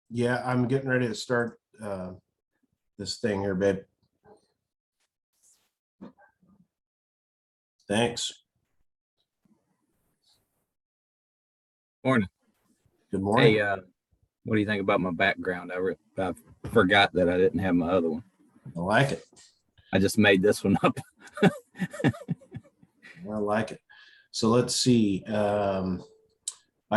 Yeah, I'm getting ready to start this thing here, babe. Thanks. Morning. Good morning. Hey, what do you think about my background? I forgot that I didn't have my other one. I like it. I just made this one up. I like it. So let's see. I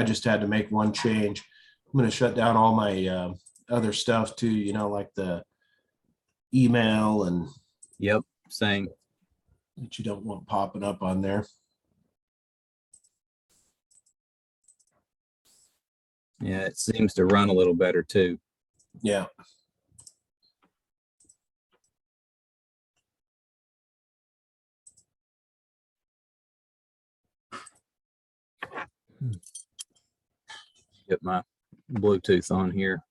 just had to make one change. I'm going to shut down all my other stuff too, you know, like the email and Yep, same. that you don't want popping up on there. Yeah, it seems to run a little better too. Yeah. Get my Bluetooth on here.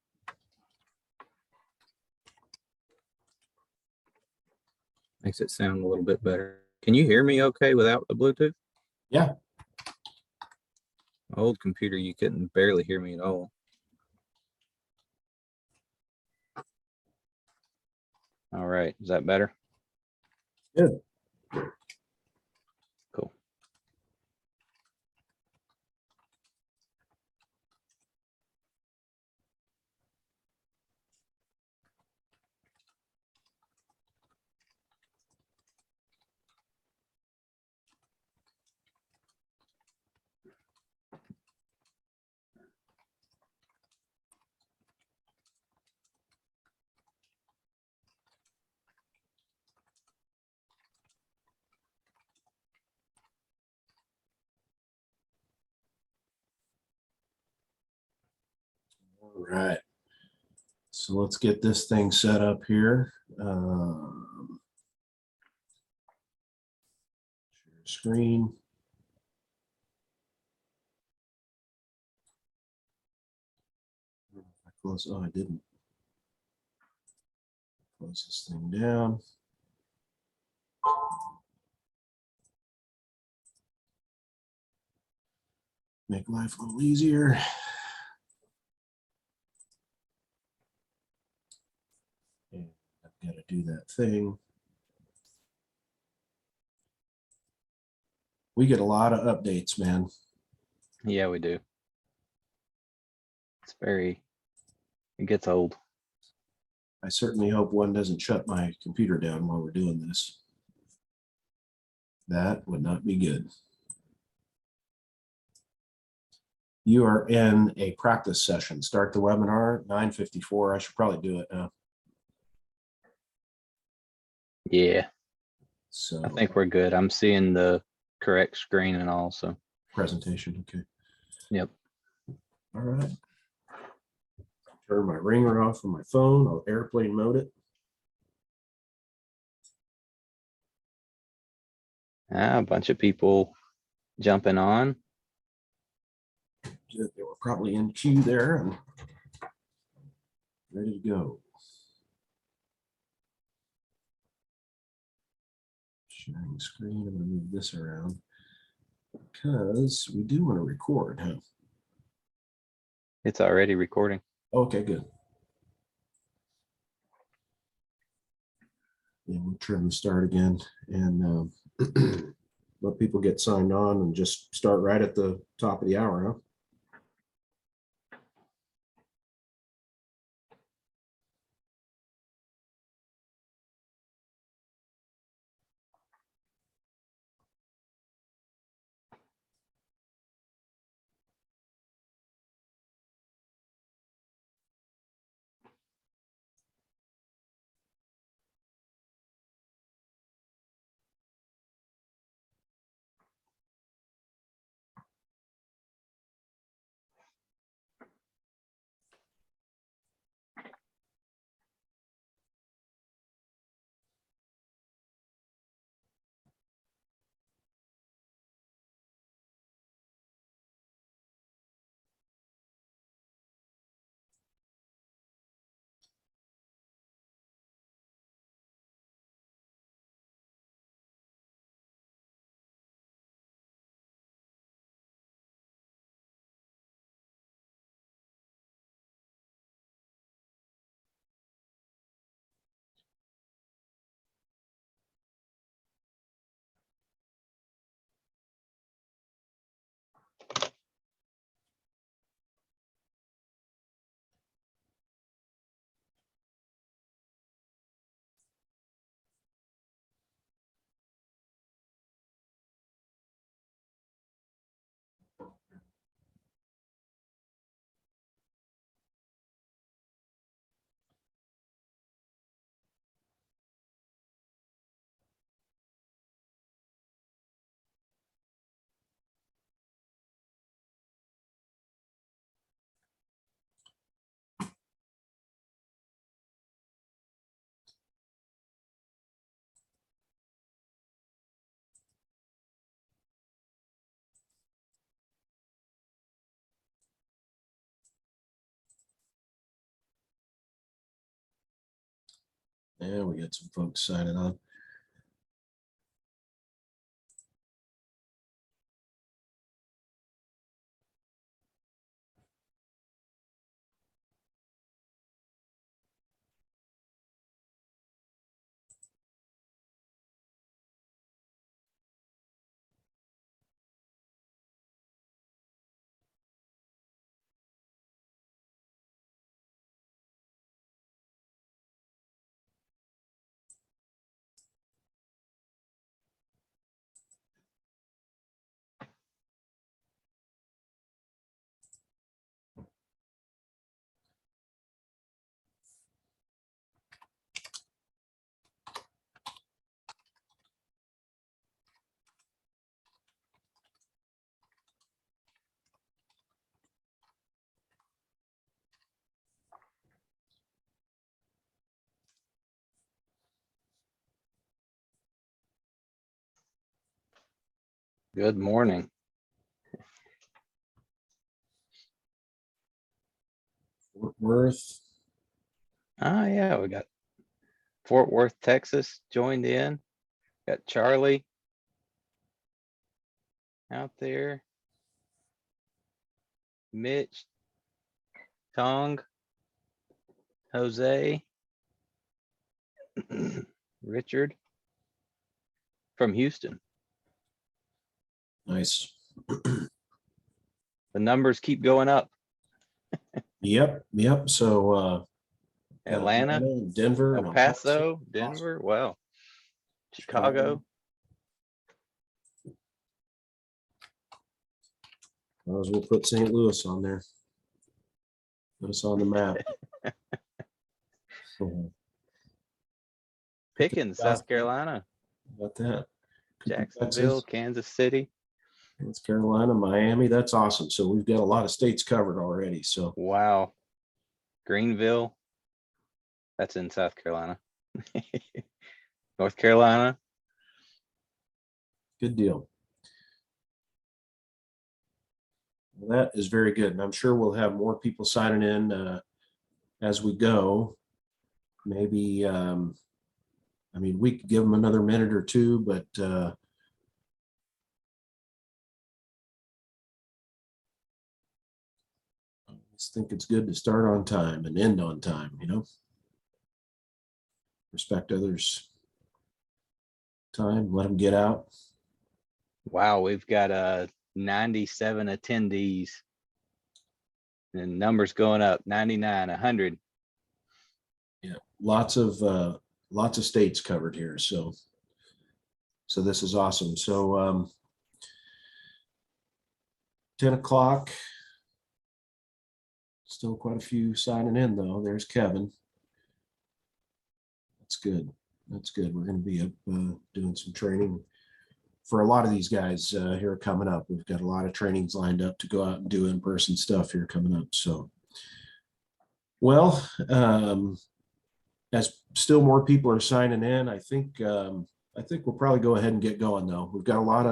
Makes it sound a little bit better. Can you hear me okay without the Bluetooth? Yeah. My old computer, you couldn't barely hear me at all. All right, is that better? Good. Cool. All right. So let's get this thing set up here. Share screen. I close. Oh, I didn't. Close this thing down. Make life a little easier. And I've got to do that thing. We get a lot of updates, man. Yeah, we do. It gets old. I certainly hope one doesn't shut my computer down while we're doing this. That would not be good. You are in a practice session. Start the webinar, 9:54. I should probably do it now. Yeah, So I think we're good. I'm seeing the correct screen and all, so. presentation, okay. Yep. All right. Turn my ringer off on my phone. I'll airplane mode it. A bunch of people jumping on. They were probably in queue there and ready to go. Sharing screen. I'm going to move this around because we do want to record, huh? It's already recording. Okay, good. Yeah, we'll trim and start again and let people get signed on and just start right at the top of the hour, huh? Yeah, we got some folks signing on. Good morning. Fort Worth. Ah, yeah, we got Fort Worth, Texas joined in. Got Charlie out there. Mitch, Tong, Jose, Richard from Houston. Nice. The numbers keep going up. Yep. So Atlanta, Denver, El and Paso, Denver, wow. Chicago. Might as well put St. Louis on there. Put us on the map. Pickens, South Carolina. How about that? Jacksonville, Texas, Kansas City. North Carolina, Miami. That's awesome. So we've got a lot of states covered already. So Wow. Greenville. That's in South Carolina. North Carolina. good deal. Well, that is very good. And I'm sure we'll have more people signing in as we go. Maybe, I mean, we could give them another minute or two, but I just think it's good to start on time and end on time, you know? Respect others' time, let them get out. Wow, we've got 97 attendees. And numbers going up, 99, 100. Yeah, lots of states covered here. So this is awesome. So 10 o'clock. Still quite a few signing in though. There's Kevin. That's good. That's good. We're going to be up doing some training for a lot of these guys here coming up. We've got a lot of trainings lined up to go out and do in-person stuff here coming up. So, well, as still more people are signing in, I think we'll probably go ahead and get going though. We've got a lot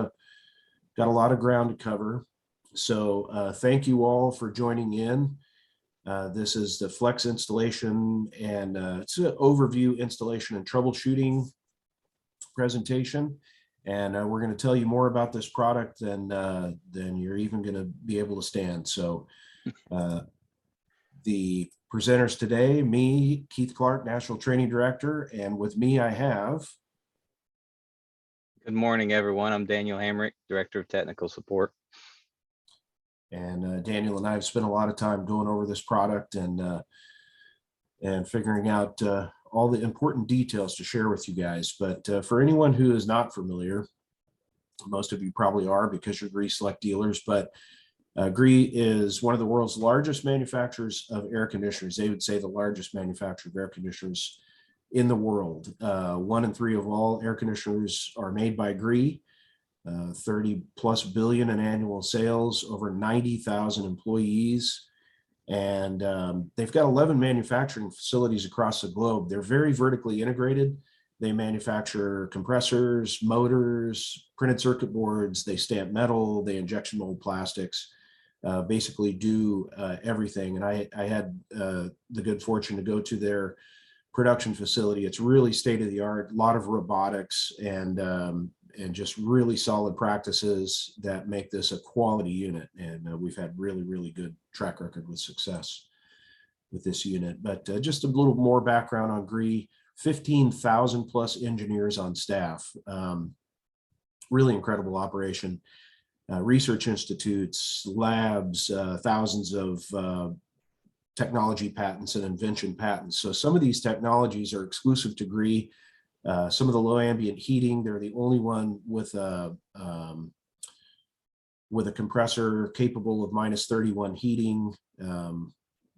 of ground to cover. So thank you all for joining in. This is the Flexx installation, and it's an overview installation and troubleshooting presentation. And we're going to tell you more about this product than you're even going to be able to stand. So the presenters today, me, Keith Clark, National Training Director, and with me I have. Good morning, everyone. I'm Daniel Hamrick, Director of Technical Support. And Daniel and I have spent a lot of time going over this product and figuring out all the important details to share with you guys. But for anyone who is not familiar, most of you probably are because you're Gree Select dealers, but Gree is one of the world's largest manufacturers of air conditioners. They would say the largest manufacturer of air conditioners in the world. 1 in 3 of all air conditioners are made by Gree. 30 plus billion in annual sales, over 90,000 employees. And they've got 11 manufacturing facilities across the globe. They're very vertically integrated. They manufacture compressors, motors, printed circuit boards. They stamp metal, they injection mold plastics, basically do everything. And I had the good fortune to go to their production facility. It's really state of the art, a lot of robotics and just really solid practices that make this a quality unit. And we've had really, really good track record with success with this unit. But just a little more background on Gree, 15,000 plus engineers on staff. Really incredible operation. Research institutes, labs, thousands of technology patents and invention patents. So some of these technologies are exclusive to Gree. Some of the low ambient heating, they're the only one with a compressor capable of -31 heating.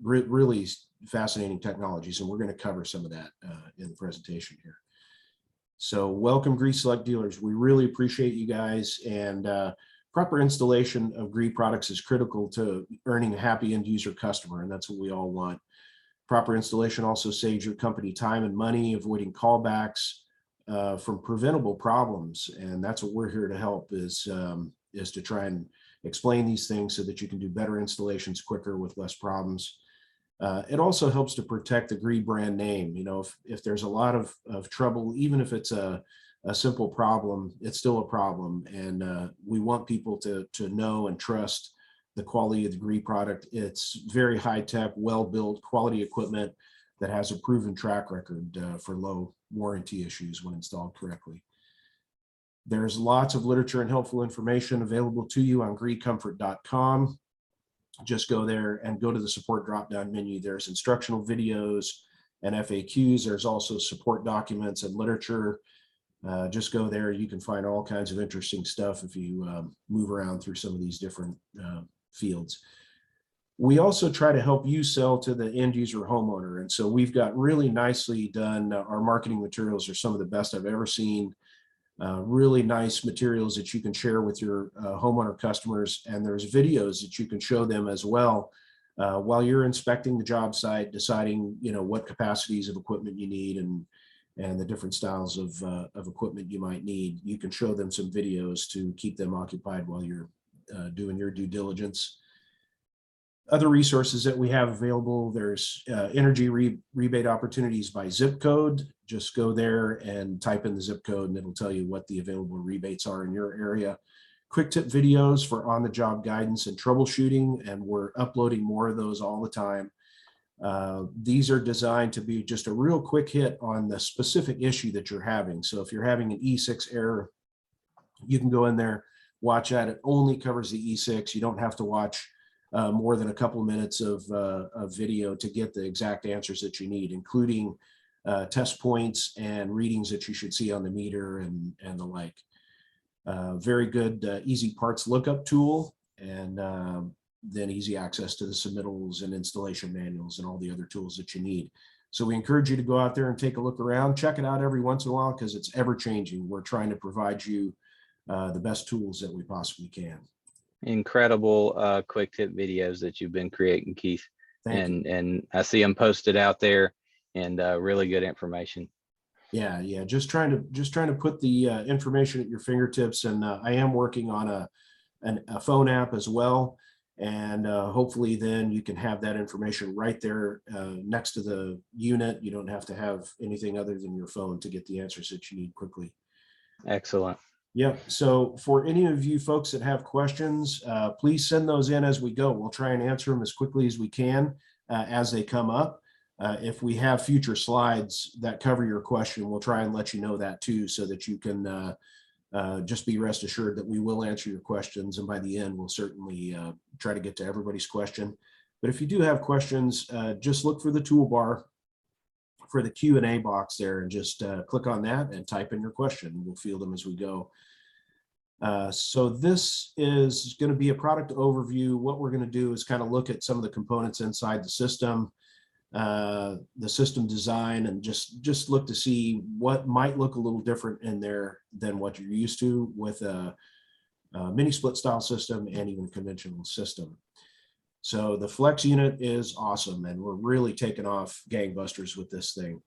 Really fascinating technologies, and we're going to cover some of that in the presentation here. So welcome, Gree Select dealers. We really appreciate you guys, and proper installation of Gree products is critical to earning a happy end user customer, and that's what we all want. Proper installation also saves your company time and money, avoiding callbacks from preventable problems, and that's what we're here to help, is to try and explain these things so that you can do better installations quicker with less problems. It also helps to protect the Gree brand name. You know, if there's a lot of trouble, even if it's a simple problem, it's still a problem. And we want people to know and trust the quality of the Gree product. It's very high tech, well-built, quality equipment that has a proven track record for low warranty issues when installed correctly. There's lots of literature and helpful information available to you on greecomfort.com. Just go there and go to the support drop-down menu. There's instructional videos and FAQs. There's also support documents and literature. Just go there. You can find all kinds of interesting stuff if you move around through some of these different fields. We also try to help you sell to the end user homeowner. And so we've got really nicely done. Our marketing materials are some of the best I've ever seen. Really nice materials that you can share with your homeowner customers. And there's videos that you can show them as well while you're inspecting the job site, deciding, you know, what capacities of equipment you need and the different styles of equipment you might need. You can show them some videos to keep them occupied while you're doing your due diligence. Other resources that we have available, there's energy rebate opportunities by zip code. Just go there and type in the zip code and it'll tell you what the available rebates are in your area. Quick tip videos for on-the-job guidance and troubleshooting, and we're uploading more of those all the time. These are designed to be just a real quick hit on the specific issue that you're having. So if you're having an E6 error, you can go in there, watch that. It only covers the E6. You don't have to watch more than a couple minutes of video to get the exact answers that you need, including test points and readings that you should see on the meter and the like. Very good, easy parts lookup tool, and then easy access to the submittals and installation manuals and all the other tools that you need. So we encourage you to go out there and take a look around, check it out every once in a while, because it's ever changing. We're trying to provide you the best tools that we possibly can. Incredible quick tip videos that you've been creating, Keith. Thank you. And I see them posted out there, and really good information. Yeah, just trying to put the information at your fingertips, and I am working on a phone app as well, and hopefully then you can have that information right there next to the unit. You don't have to have anything other than your phone to get the answers that you need quickly. Excellent. Yeah, so for any of you folks that have questions, please send those in as we go. We'll try and answer them as quickly as we can as they come up. If we have future slides that cover your question, we'll try and let you know that too, so that you can just be rest assured that we will answer your questions. And by the end, we'll certainly try to get to everybody's question. But if you do have questions, just look for the toolbar for the Q&A box there, and just click on that and type in your question. We'll field them as we go. So this is going to be a product overview. What we're going to do is kind of look at some of the components inside the system design, and just look to see what might look a little different in there than what you're used to with a mini split style system and even a conventional system. So the Flexx unit is awesome, and we're really taking off gangbusters with this thing.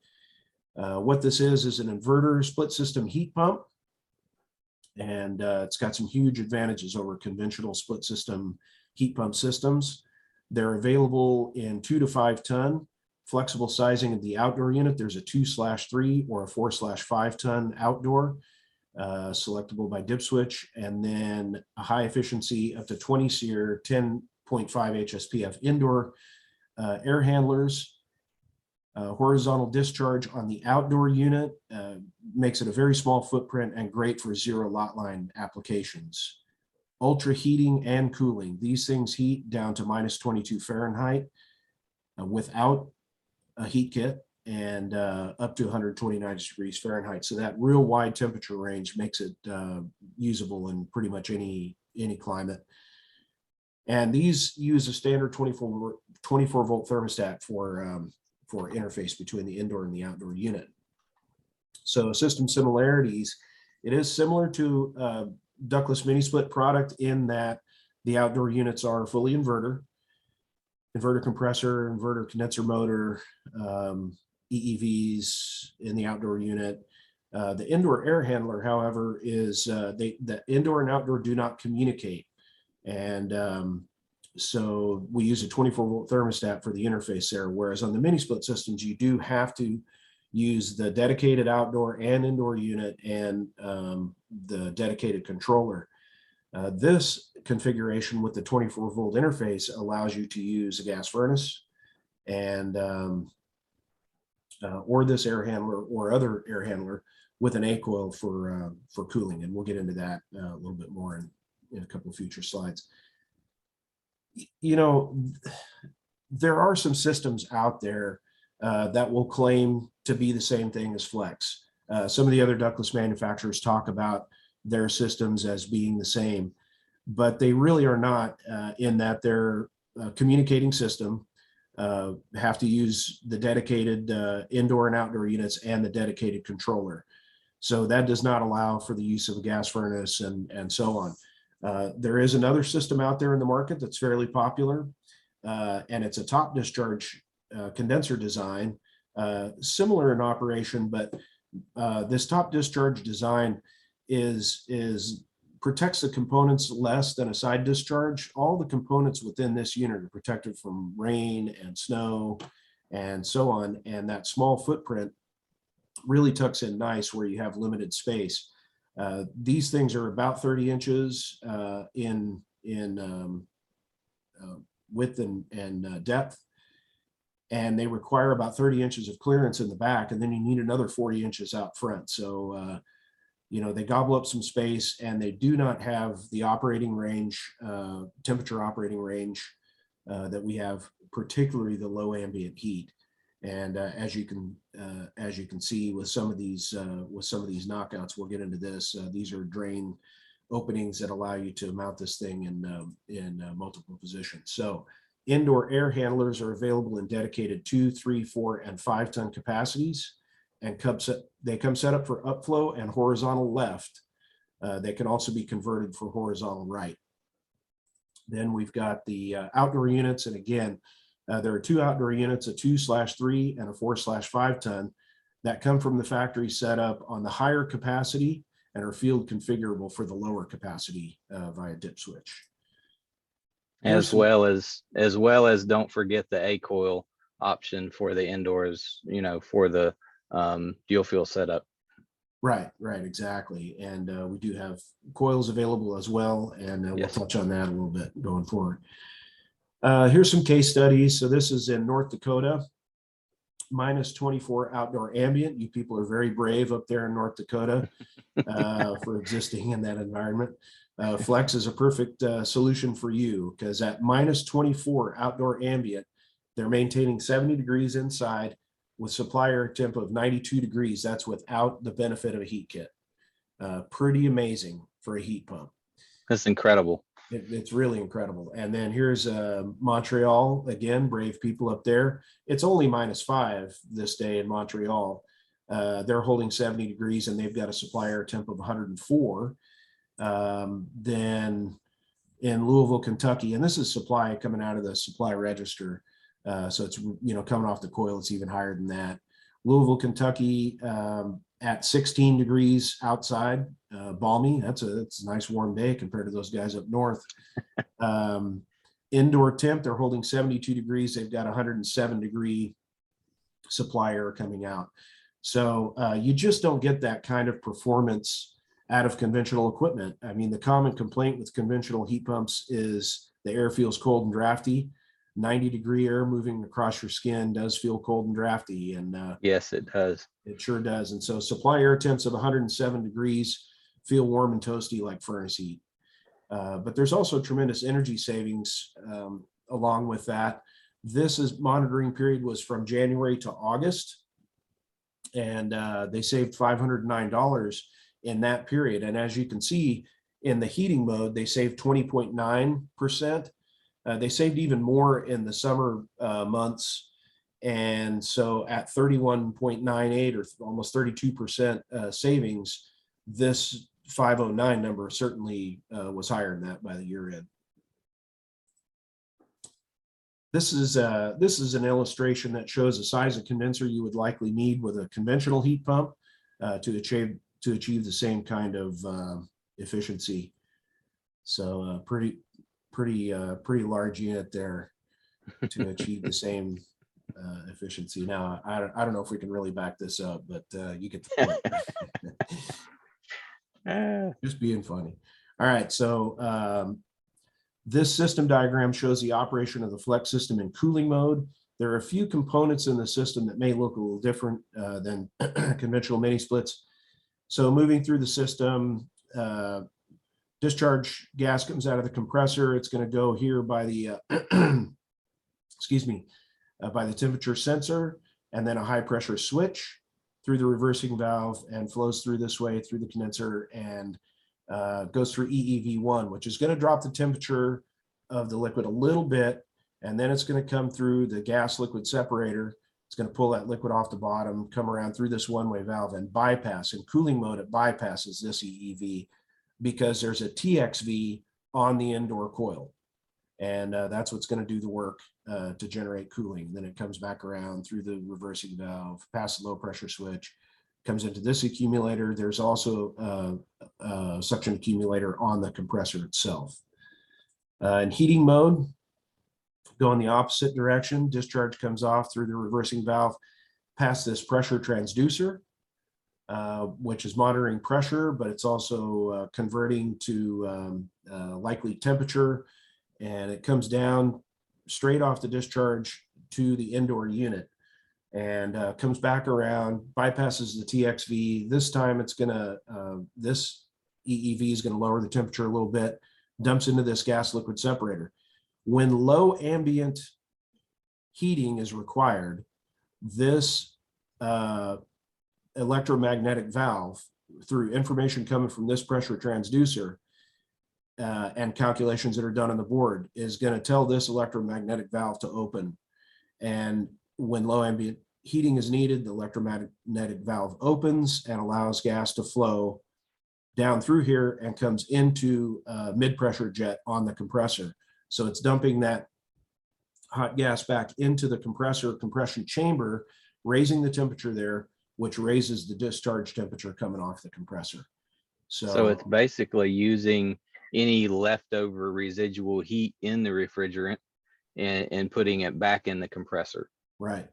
What this is an inverter split system heat pump, and it's got some huge advantages over conventional split system heat pump systems. They're available in 2 to 5 ton. flexible sizing of the outdoor unit. There's a 2/3 or a 4/5 ton outdoor, selectable by dip switch, and then a high efficiency up to 20 SEER 10.5 HSPF indoor air handlers. Horizontal discharge on the outdoor unit makes it a very small footprint and great for zero lot line applications. Ultra heating and cooling. These things heat down to -22 Fahrenheit without a heat kit, and up to 129 degrees Fahrenheit. So that real wide temperature range makes it usable in pretty much any climate. And these use a standard 24 volt thermostat for interface between the indoor and the outdoor unit. So system similarities, it is similar to ductless mini split product in that the outdoor units are fully inverter compressor, inverter condenser motor, EEVs in the outdoor unit. The indoor air handler, however, is the indoor and outdoor do not communicate. And so we use a 24 volt thermostat for the interface there. Whereas on the mini split systems, you do have to use the dedicated outdoor and indoor unit and the dedicated controller. This configuration with the 24 volt interface allows you to use a gas furnace and or this air handler or other air handler with an A coil for cooling. And we'll get into that a little bit more in a couple of future slides. You know, there are some systems out there that will claim to be the same thing as Flexx. Some of the other ductless manufacturers talk about their systems as being the same, but they really are not, in that they're a communicating system, have to use the dedicated indoor and outdoor units and the dedicated controller. So that does not allow for the use of a gas furnace and so on. There is another system out there in the market that's fairly popular, and it's a top discharge condenser design, similar in operation, but this top discharge design protects the components less than a side discharge. All the components within this unit are protected from rain and snow and so on, and that small footprint really tucks in nice where you have limited space. These things are about 30 inches in width and depth, and they require about 30 inches of clearance in the back, and then you need another 40 inches out front. So you know, they gobble up some space, and they do not have the operating range, temperature operating range that we have, particularly the low ambient heat. And as you can see with some of these knockouts, we'll get into this. These are drain openings that allow you to mount this thing in multiple positions. So indoor air handlers are available in dedicated 2, 3, 4, and 5 ton capacities, and they come set up for upflow and horizontal left. They can also be converted for horizontal right. Then we've got the outdoor units, and again, there are 2 outdoor units, a 2/3 and a 4/5 ton, that come from the factory set up on the higher capacity and are field configurable for the lower capacity via dip switch. As well as don't forget the A coil option for the indoors, you know, for the dual fuel setup. Right, exactly. And we do have coils available as well, and we'll touch on that a little bit going forward. Here's some case studies. So this is in North Dakota, -24 outdoor ambient. You people are very brave up there in North Dakota for existing in that environment. Flexx is a perfect solution for you, because at -24 outdoor ambient, they're maintaining 70 degrees inside with supply air temp of 92 degrees. That's without the benefit of a heat kit. Pretty amazing for a heat pump. That's incredible. It's really incredible. And then here's Montreal, again, brave people up there. It's only -5 this day in Montreal. They're holding 70 degrees, and they've got a supply air temp of 104. Then in Louisville, Kentucky, and this is supply coming out of the supply register. So it's, you know, coming off the coil, it's even higher than that. Louisville, Kentucky, at 16 degrees outside, balmy. It's a nice warm day compared to those guys up north. Indoor temp, they're holding 72 degrees. They've got a 107 degree supply air coming out. So you just don't get that kind of performance out of conventional equipment. I mean, the common complaint with conventional heat pumps is the air feels cold and drafty. 90-degree air moving across your skin does feel cold and drafty, and yes, it does. it sure does. And so supply air temps of 107 degrees feel warm and toasty like furnace heat. But there's also tremendous energy savings along with that. This monitoring period was from January to August, and they saved $509 in that period. And as you can see in the heating mode, they saved 20.9%. They saved even more in the summer months. And so at 31.98 or almost 32% savings, this 509 number certainly was higher than that by the year end. This is an illustration that shows the size of condenser you would likely need with a conventional heat pump to achieve the same kind of efficiency. So pretty large unit there to achieve the same efficiency. Now I don't know if we can really back this up, but you get the point. Just being funny. All right, so this system diagram shows the operation of the Flexx system in cooling mode. There are a few components in the system that may look a little different than conventional mini splits. So moving through the system, discharge gas comes out of the compressor. It's going to go here by the excuse me, by the temperature sensor, and then a high pressure switch through the reversing valve and flows through this way through the condenser and goes through EEV1, which is going to drop the temperature of the liquid a little bit, and then it's going to come through the gas liquid separator. It's going to pull that liquid off the bottom, come around through this one-way valve and bypass. In cooling mode, it bypasses this EEV because there's a TXV on the indoor coil. And that's what's going to do the work to generate cooling. Then it comes back around through the reversing valve, past the low pressure switch, comes into this accumulator. There's also a suction accumulator on the compressor itself. In heating mode, go in the opposite direction. Discharge comes off through the reversing valve, past this pressure transducer, which is monitoring pressure, but it's also converting to likely temperature. And it comes down straight off the discharge to the indoor unit and comes back around, bypasses the TXV. This time it's gonna, this EEV is gonna lower the temperature a little bit, dumps into this gas liquid separator. When low ambient heating is required, this electromagnetic valve, through information coming from this pressure transducer, and calculations that are done on the board, is going to tell this electromagnetic valve to open. And when low ambient heating is needed, the electromagnetic valve opens and allows gas to flow down through here and comes into a mid-pressure jet on the compressor. So it's dumping that hot gas back into the compressor compression chamber, raising the temperature there, which raises the discharge temperature coming off the compressor. So it's basically using any leftover residual heat in the refrigerant and putting it back in the compressor. Right.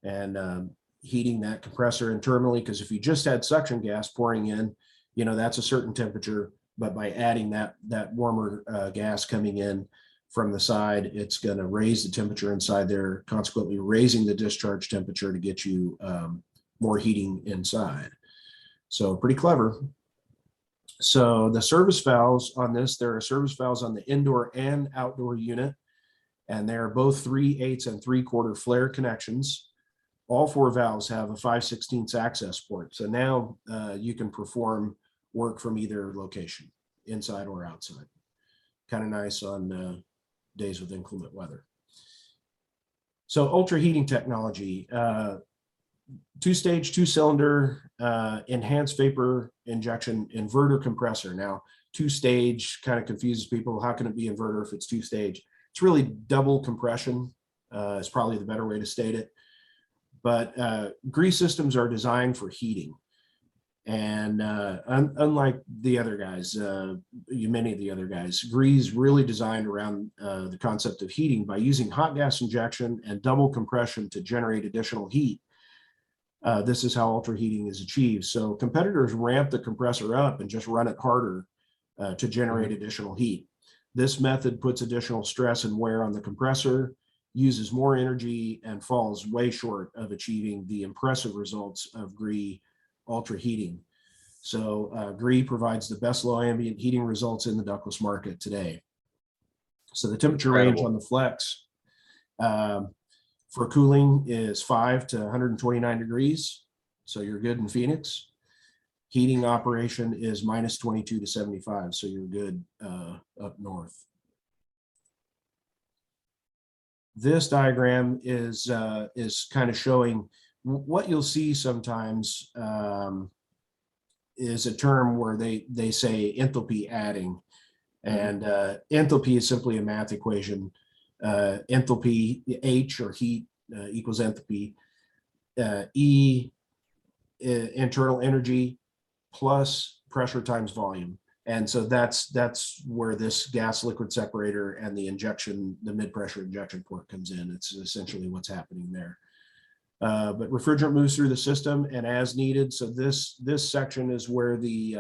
And heating that compressor internally, because if you just had suction gas pouring in, you know, that's a certain temperature, but by adding that warmer gas coming in from the side, it's going to raise the temperature inside there, consequently raising the discharge temperature to get you more heating inside. So pretty clever. So the service valves on this, there are service valves on the indoor and outdoor unit, and they're both 3/8 and 3/4 flare connections. All four valves have a 5/16 access port. So now you can perform work from either location, inside or outside. Kind of nice on days with inclement weather. So ultra heating technology, two-stage, two-cylinder, enhanced vapor injection inverter compressor. Now, two-stage kind of confuses people. How can it be inverter if it's two-stage? It's really double compression is probably the better way to state it. But Gree systems are designed for heating. And unlike the other guys, many of the other guys, Gree's really designed around the concept of heating by using hot gas injection and double compression to generate additional heat. This is how ultra heating is achieved. So competitors ramp the compressor up and just run it harder to generate additional heat. This method puts additional stress and wear on the compressor, uses more energy, and falls way short of achieving the impressive results of Gree ultra heating. So Gree provides the best low ambient heating results in the ductless market today. So the temperature range on the Flexx for cooling is 5 to 129 degrees. So you're good in Phoenix. Heating operation is minus 22 to 75. So you're good up north. This diagram is kind of showing what you'll see sometimes is a term where they say enthalpy adding, and enthalpy is simply a math equation. Enthalpy, H or heat equals enthalpy, E internal energy plus pressure times volume. And so that's where this gas liquid separator and the mid-pressure injection port comes in. It's essentially what's happening there. But refrigerant moves through the system and as needed. So this section is where the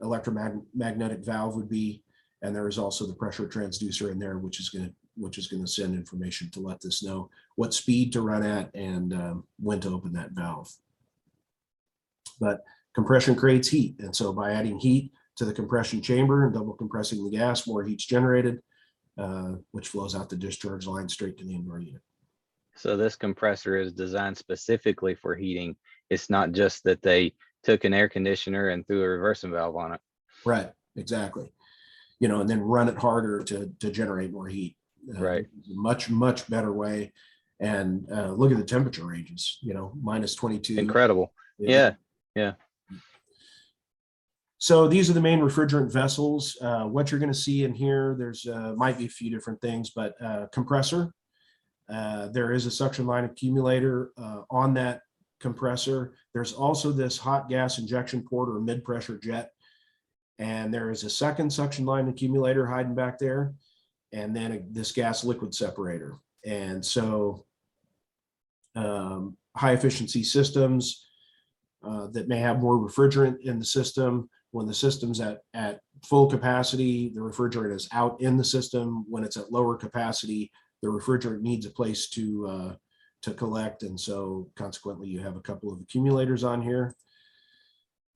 electromagnetic valve would be. And there is also the pressure transducer in there, which is going to send information to let this know what speed to run at and when to open that valve. But compression creates heat. And so by adding heat to the compression chamber and double compressing the gas, more heat's generated, which flows out the discharge line straight to the indoor unit. So this compressor is designed specifically for heating. It's not just that they took an air conditioner and threw a reversing valve on it. Right, exactly. And then run it harder to generate more heat. Right. Much better way. And look at the temperature ranges, minus 22. Incredible. Yeah. So these are the main refrigerant vessels. What you're going to see in here, there's might be a few different things, but compressor. There is a suction line accumulator on that compressor. There's also this hot gas injection port or mid-pressure jet. And there is a second suction line accumulator hiding back there. And then this gas liquid separator. And so high efficiency systems that may have more refrigerant in the system. When the system's at full capacity, the refrigerant is out in the system. When it's at lower capacity, the refrigerant needs a place to collect. And so consequently, you have a couple of accumulators on here.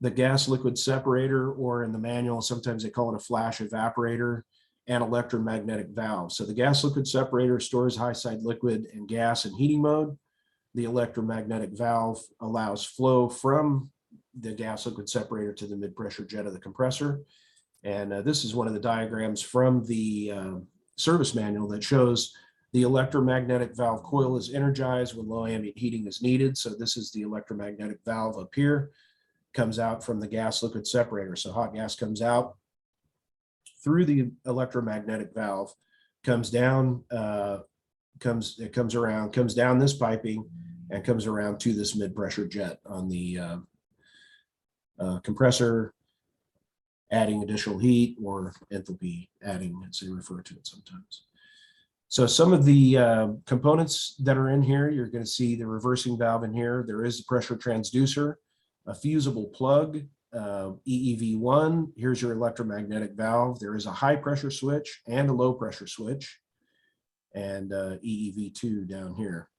The gas liquid separator, or in the manual, sometimes they call it a flash evaporator, and electromagnetic valve. So the gas liquid separator stores high side liquid and gas in heating mode. The electromagnetic valve allows flow from the gas liquid separator to the mid-pressure jet of the compressor. And this is one of the diagrams from the service manual that shows the electromagnetic valve coil is energized when low ambient heating is needed. So this is the electromagnetic valve up here, comes out from the gas liquid separator. So hot gas comes out through the electromagnetic valve, comes down, comes down this piping and comes around to this mid-pressure jet on the compressor, adding additional heat, or enthalpy adding, as they refer to it sometimes. So some of the components that are in here, you're going to see the reversing valve in here. There is a pressure transducer, a fusible plug, EEV1. Here's your electromagnetic valve. There is a high pressure switch and a low pressure switch, and EEV2 down here.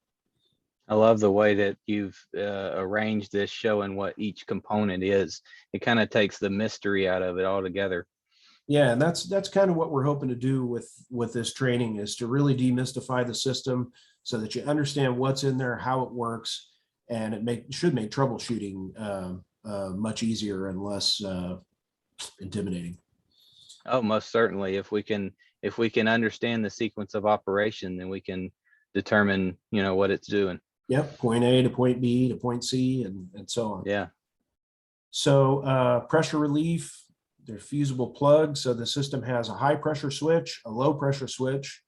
I love the way that you've arranged this, showing what each component is. It kind of takes the mystery out of it altogether. Yeah, and that's kind of what we're hoping to do with this training, is to really demystify the system so that you understand what's in there, how it works, and it should make troubleshooting much easier and less intimidating. Oh, most certainly. If we can understand the sequence of operation, then we can determine, what it's doing. Yep, point A to point B to point C, and so on. Yeah. So pressure relief, they're fusible plugs. So the system has a high pressure switch, a low pressure switch,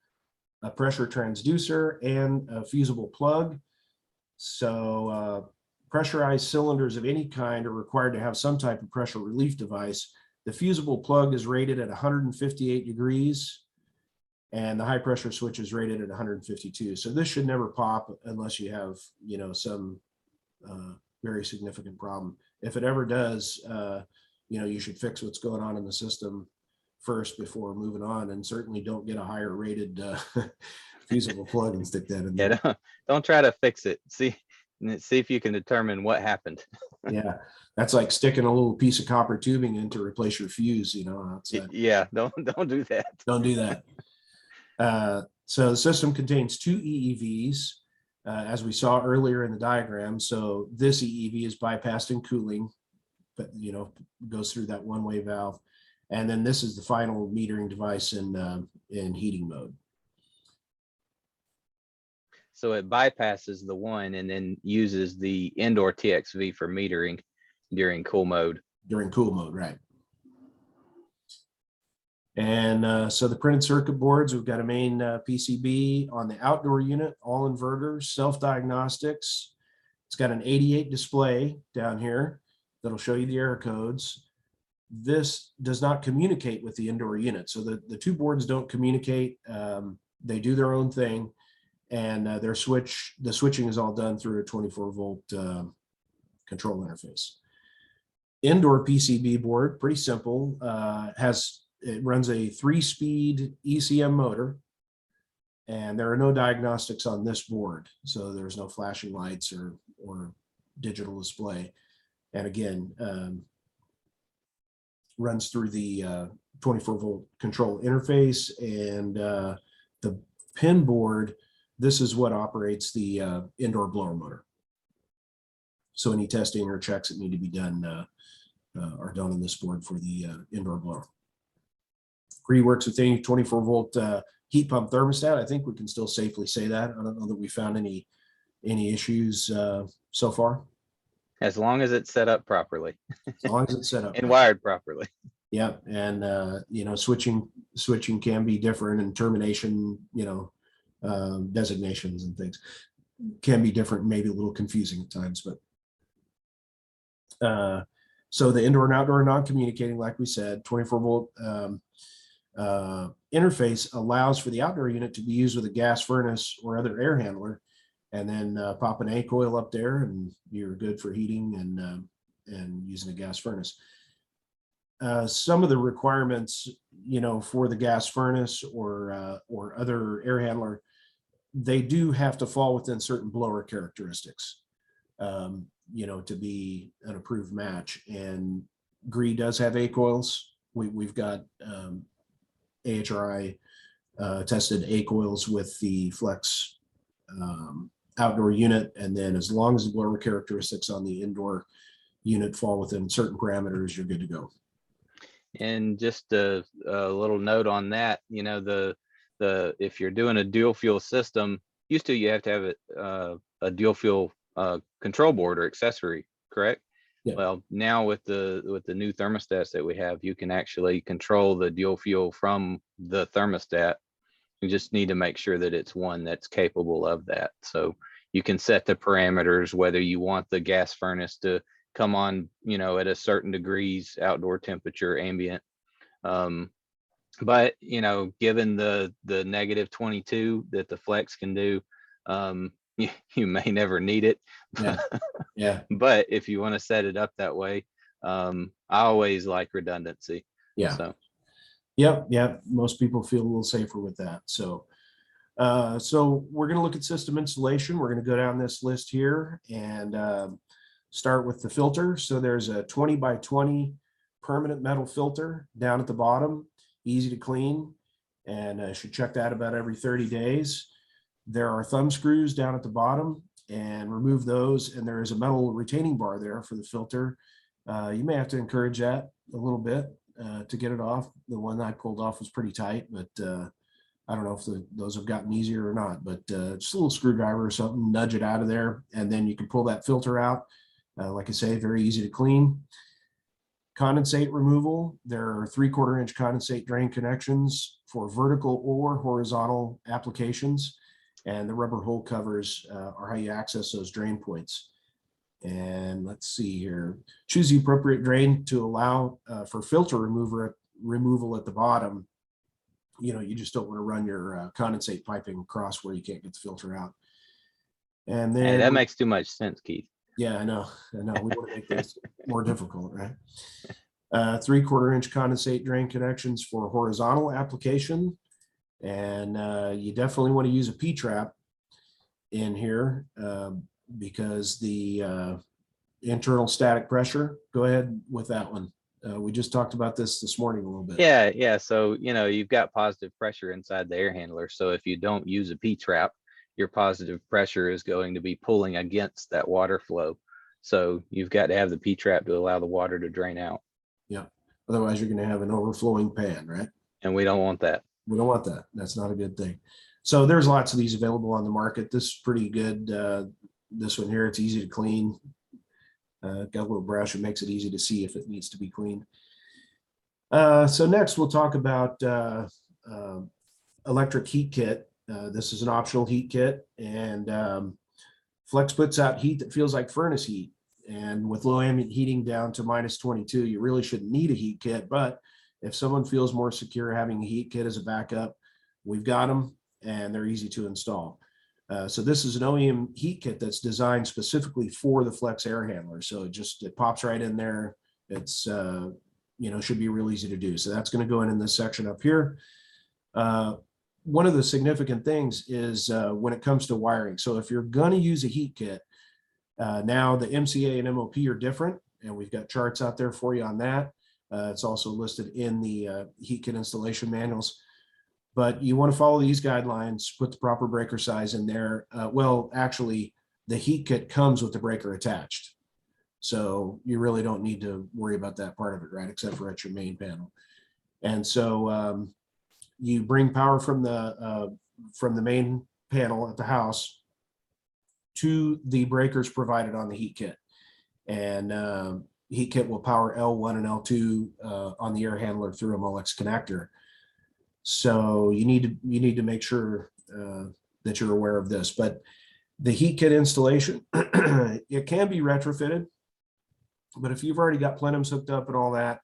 a pressure transducer, and a fusible plug. So pressurized cylinders of any kind are required to have some type of pressure relief device. The fusible plug is rated at 158 degrees, and the high pressure switch is rated at 152. So this should never pop unless you have, you know, some very significant problem. If it ever does, you know, you should fix what's going on in the system first before moving on, and certainly don't get a higher rated fusible plug and stick that in there. Yeah, don't try to fix it. See if you can determine what happened. Yeah, that's like sticking a little piece of copper tubing in to replace your fuse, you know, outside. Yeah, don't do that. Don't do that. So the system contains two EEVs, as we saw earlier in the diagram. So this EEV is bypassed in cooling, but you know, goes through that one-way valve. And then this is the final metering device in heating mode. So it bypasses the one and then uses the indoor TXV for metering during cool mode. During cool mode, right. And so the printed circuit boards, we've got a main PCB on the outdoor unit, all inverters, self-diagnostics. It's got an 88 display down here that'll show you the error codes. This does not communicate with the indoor unit. So the two boards don't communicate. They do their own thing. And the switching is all done through a 24-volt control interface. Indoor PCB board, pretty simple. It runs a 3-speed Ecm motor, and there are no diagnostics on this board. So there's no flashing lights or digital display. And again, runs through the 24-volt control interface, and the pin board. This is what operates the indoor blower motor. So any testing or checks that need to be done are done on this board for the indoor blower. Gree works with any 24-volt heat pump thermostat. I think we can still safely say that. I don't know that we found any issues so far. As long as it's set up properly. As long as it's set up and wired properly. Yeah, and you know, switching can be different, and termination, you know, designations and things can be different, maybe a little confusing at times, but so the indoor and outdoor non-communicating, like we said, 24-volt interface allows for the outdoor unit to be used with a gas furnace or other air handler, and then pop an A coil up there and you're good for heating and using a gas furnace. Some of the requirements, you know, for the gas furnace or other air handler, they do have to fall within certain blower characteristics, you know, to be an approved match. And Gree does have A coils. We've got AHRI tested A coils with the Flexx outdoor unit, and then as long as the blower characteristics on the indoor unit fall within certain parameters, you're good to go. And just a little note on that, you know, the if you're doing a dual fuel system, used to you have to have a dual fuel control board or accessory, correct? Yeah. Well, now with the new thermostats that we have, you can actually control the dual fuel from the thermostat. You just need to make sure that it's one that's capable of that. So you can set the parameters, whether you want the gas furnace to come on, you know, at a certain degrees outdoor temperature, ambient. But, you know, given the negative 22 that the Flexx can do, you may never need it. Yeah. Yeah. But if you want to set it up that way, I always like redundancy. Yeah. So. Yep. Most people feel a little safer with that. So, so we're going to look at system installation. We're going to go down this list here and start with the filter. So there's a 20 by 20 permanent metal filter down at the bottom, easy to clean, and should check that about every 30 days. There are thumb screws down at the bottom, and remove those. And there is a metal retaining bar there for the filter. You may have to encourage that a little bit to get it off. The one I pulled off was pretty tight, but I don't know if those have gotten easier or not, but just a little screwdriver or something, nudge it out of there, and then you can pull that filter out. Like I say, very easy to clean. Condensate removal. There are 3/4 inch condensate drain connections for vertical or horizontal applications, and the rubber hole covers are how you access those drain points. And let's see here. Choose the appropriate drain to allow for filter removal at the bottom. You know, you just don't want to run your condensate piping across where you can't get the filter out. And Hey, then, that makes too much sense, Keith. yeah, I know. We want to make things more difficult, right? 3/4 inch condensate drain connections for horizontal application. And you definitely want to use a P-trap in here because the internal static pressure, go ahead with that one. We just talked about this morning a little bit. Yeah. So, you know, you've got positive pressure inside the air handler. So if you don't use a P-trap, your positive pressure is going to be pulling against that water flow. So you've got to have the P-trap to allow the water to drain out. Yeah. Otherwise, you're going to have an overflowing pan, right? And we don't want that. We don't want that. That's not a good thing. So there's lots of these available on the market. This is pretty good. This one here, it's easy to clean. Got a little brush. It makes it easy to see if it needs to be cleaned. So next we'll talk about electric heat kit. This is an optional heat kit, and Flexx puts out heat that feels like furnace heat. And with low ambient heating down to -22, you really shouldn't need a heat kit. But if someone feels more secure having a heat kit as a backup, we've got them, and they're easy to install. So this is an OEM heat kit that's designed specifically for the Flexx air handler. So it pops right in there. It's should be real easy to do. So that's going to go in this section up here. One of the significant things is when it comes to wiring. So if you're going to use a heat kit, now the MCA and MOP are different, and we've got charts out there for you on that. It's also listed in the heat kit installation manuals. But you want to follow these guidelines, put the proper breaker size in there. Well, actually, the heat kit comes with the breaker attached. So you really don't need to worry about that part of it, right? Except for at your main panel. And so you bring power from the main panel at the house to the breakers provided on the heat kit. And heat kit will power L1 and L2 on the air handler through a Molex connector. So you need to make sure that you're aware of this. But the heat kit installation, it can be retrofitted, but if you've already got plenums hooked up and all that,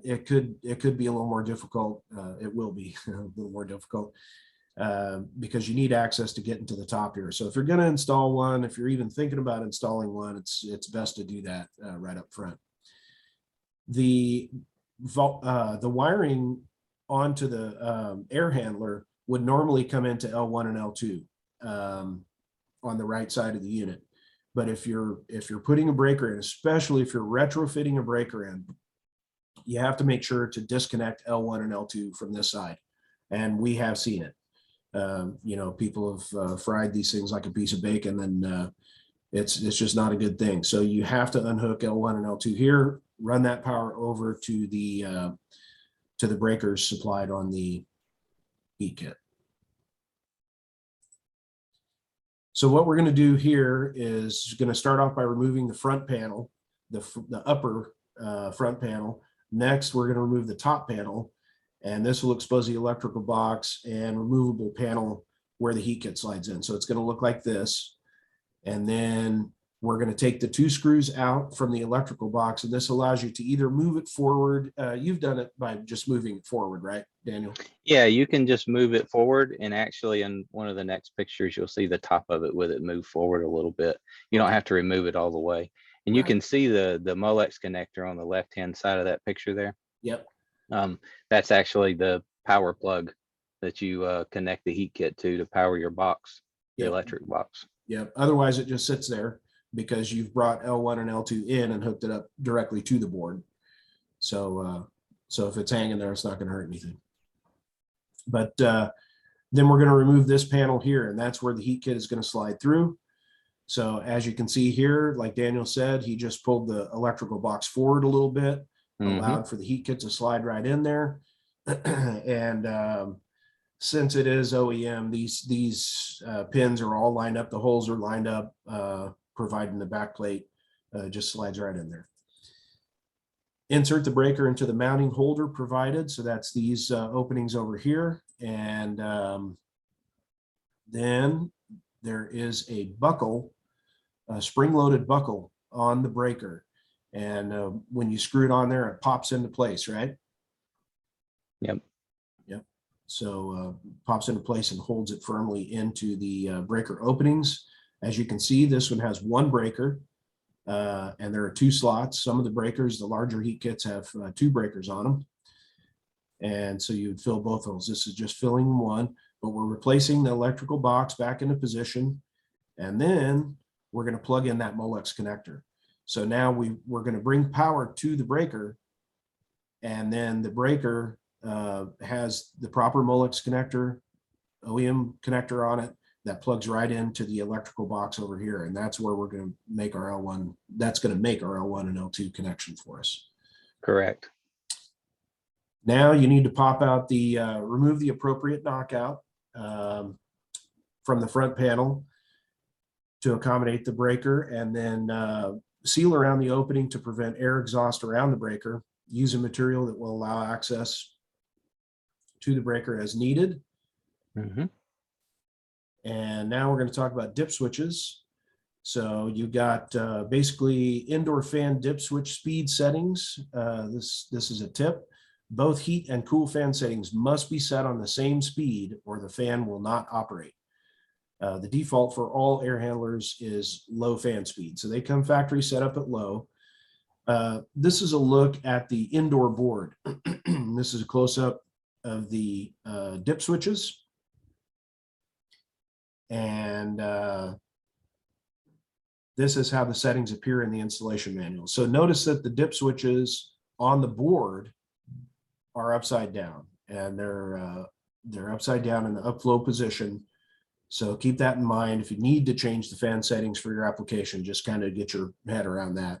it could be a little more difficult. It will be a little more difficult because you need access to get into the top here. So if you're going to install one, if you're even thinking about installing one, it's best to do that right up front. The wiring onto the air handler would normally come into L1 and L2 on the right side of the unit. But if you're putting a breaker in, especially if you're retrofitting a breaker in, you have to make sure to disconnect L1 and L2 from this side. And we have seen it. People have fried these things like a piece of bacon, and it's just not a good thing. So you have to unhook L1 and L2 here, run that power over to the breakers supplied on the heat kit. So what we're going to do here is going to start off by removing the front panel, the upper front panel. Next, we're going to remove the top panel, and this will expose the electrical box and removable panel where the heat kit slides in. So it's going to look like this. And then we're going to take the 2 screws out from the electrical box, and this allows you to either move it forward. You've done it by just moving it forward, right, Daniel? Yeah, you can just move it forward, and actually in one of the next pictures, you'll see the top of it with it move forward a little bit. You don't have to remove it all the way. And you can see the Molex connector on the left-hand side of that picture there. Yep. That's actually the power plug that you connect the heat kit to power your box, the electric box. Yep. Otherwise, it just sits there because you've brought L1 and L2 in and hooked it up directly to the board. So if it's hanging there, it's not going to hurt anything. But then we're going to remove this panel here, and that's where the heat kit is going to slide through. So as you can see here, like Daniel said, he just pulled the electrical box forward a little bit, allowed for the heat kit to slide right in there. And since it is OEM, these pins are all lined up. The holes are lined up, providing the back plate just slides right in there. Insert the breaker into the mounting holder provided. So that's these openings over here. And then there is a buckle spring-loaded buckle on the breaker. And when you screw it on there, it pops into place, right? Yep. Yep. So pops into place and holds it firmly into the breaker openings. As you can see, this one has one breaker, and there are two slots. Some of the breakers, the larger heat kits, have two breakers on them. And so you would fill both those. This is just filling one, but we're replacing the electrical box back into position. And then we're going to plug in that Molex connector. So now we're going to bring power to the breaker, and then the breaker has the proper Molex connector, OEM connector on it that plugs right into the electrical box over here. And that's where we're going to make our L1. That's going to make our L1 and L2 connection for us. Correct. Now you need to pop out the, remove the appropriate knockout from the front panel to accommodate the breaker, and then seal around the opening to prevent air exhaust around the breaker. Use a material that will allow access to the breaker as needed. Mm-hmm. And now we're going to talk about dip switches. So you've got basically indoor fan dip switch speed settings. This is a tip. Both heat and cool fan settings must be set on the same speed or the fan will not operate. The default for all air handlers is low fan speed. So they come factory set up at low. This is a look at the indoor board. This is a close-up of the dip switches. And this is how the settings appear in the installation manual. So notice that the dip switches on the board are upside down, and they're upside down in the upflow position. So keep that in mind. If you need to change the fan settings for your application, just kind of get your head around that.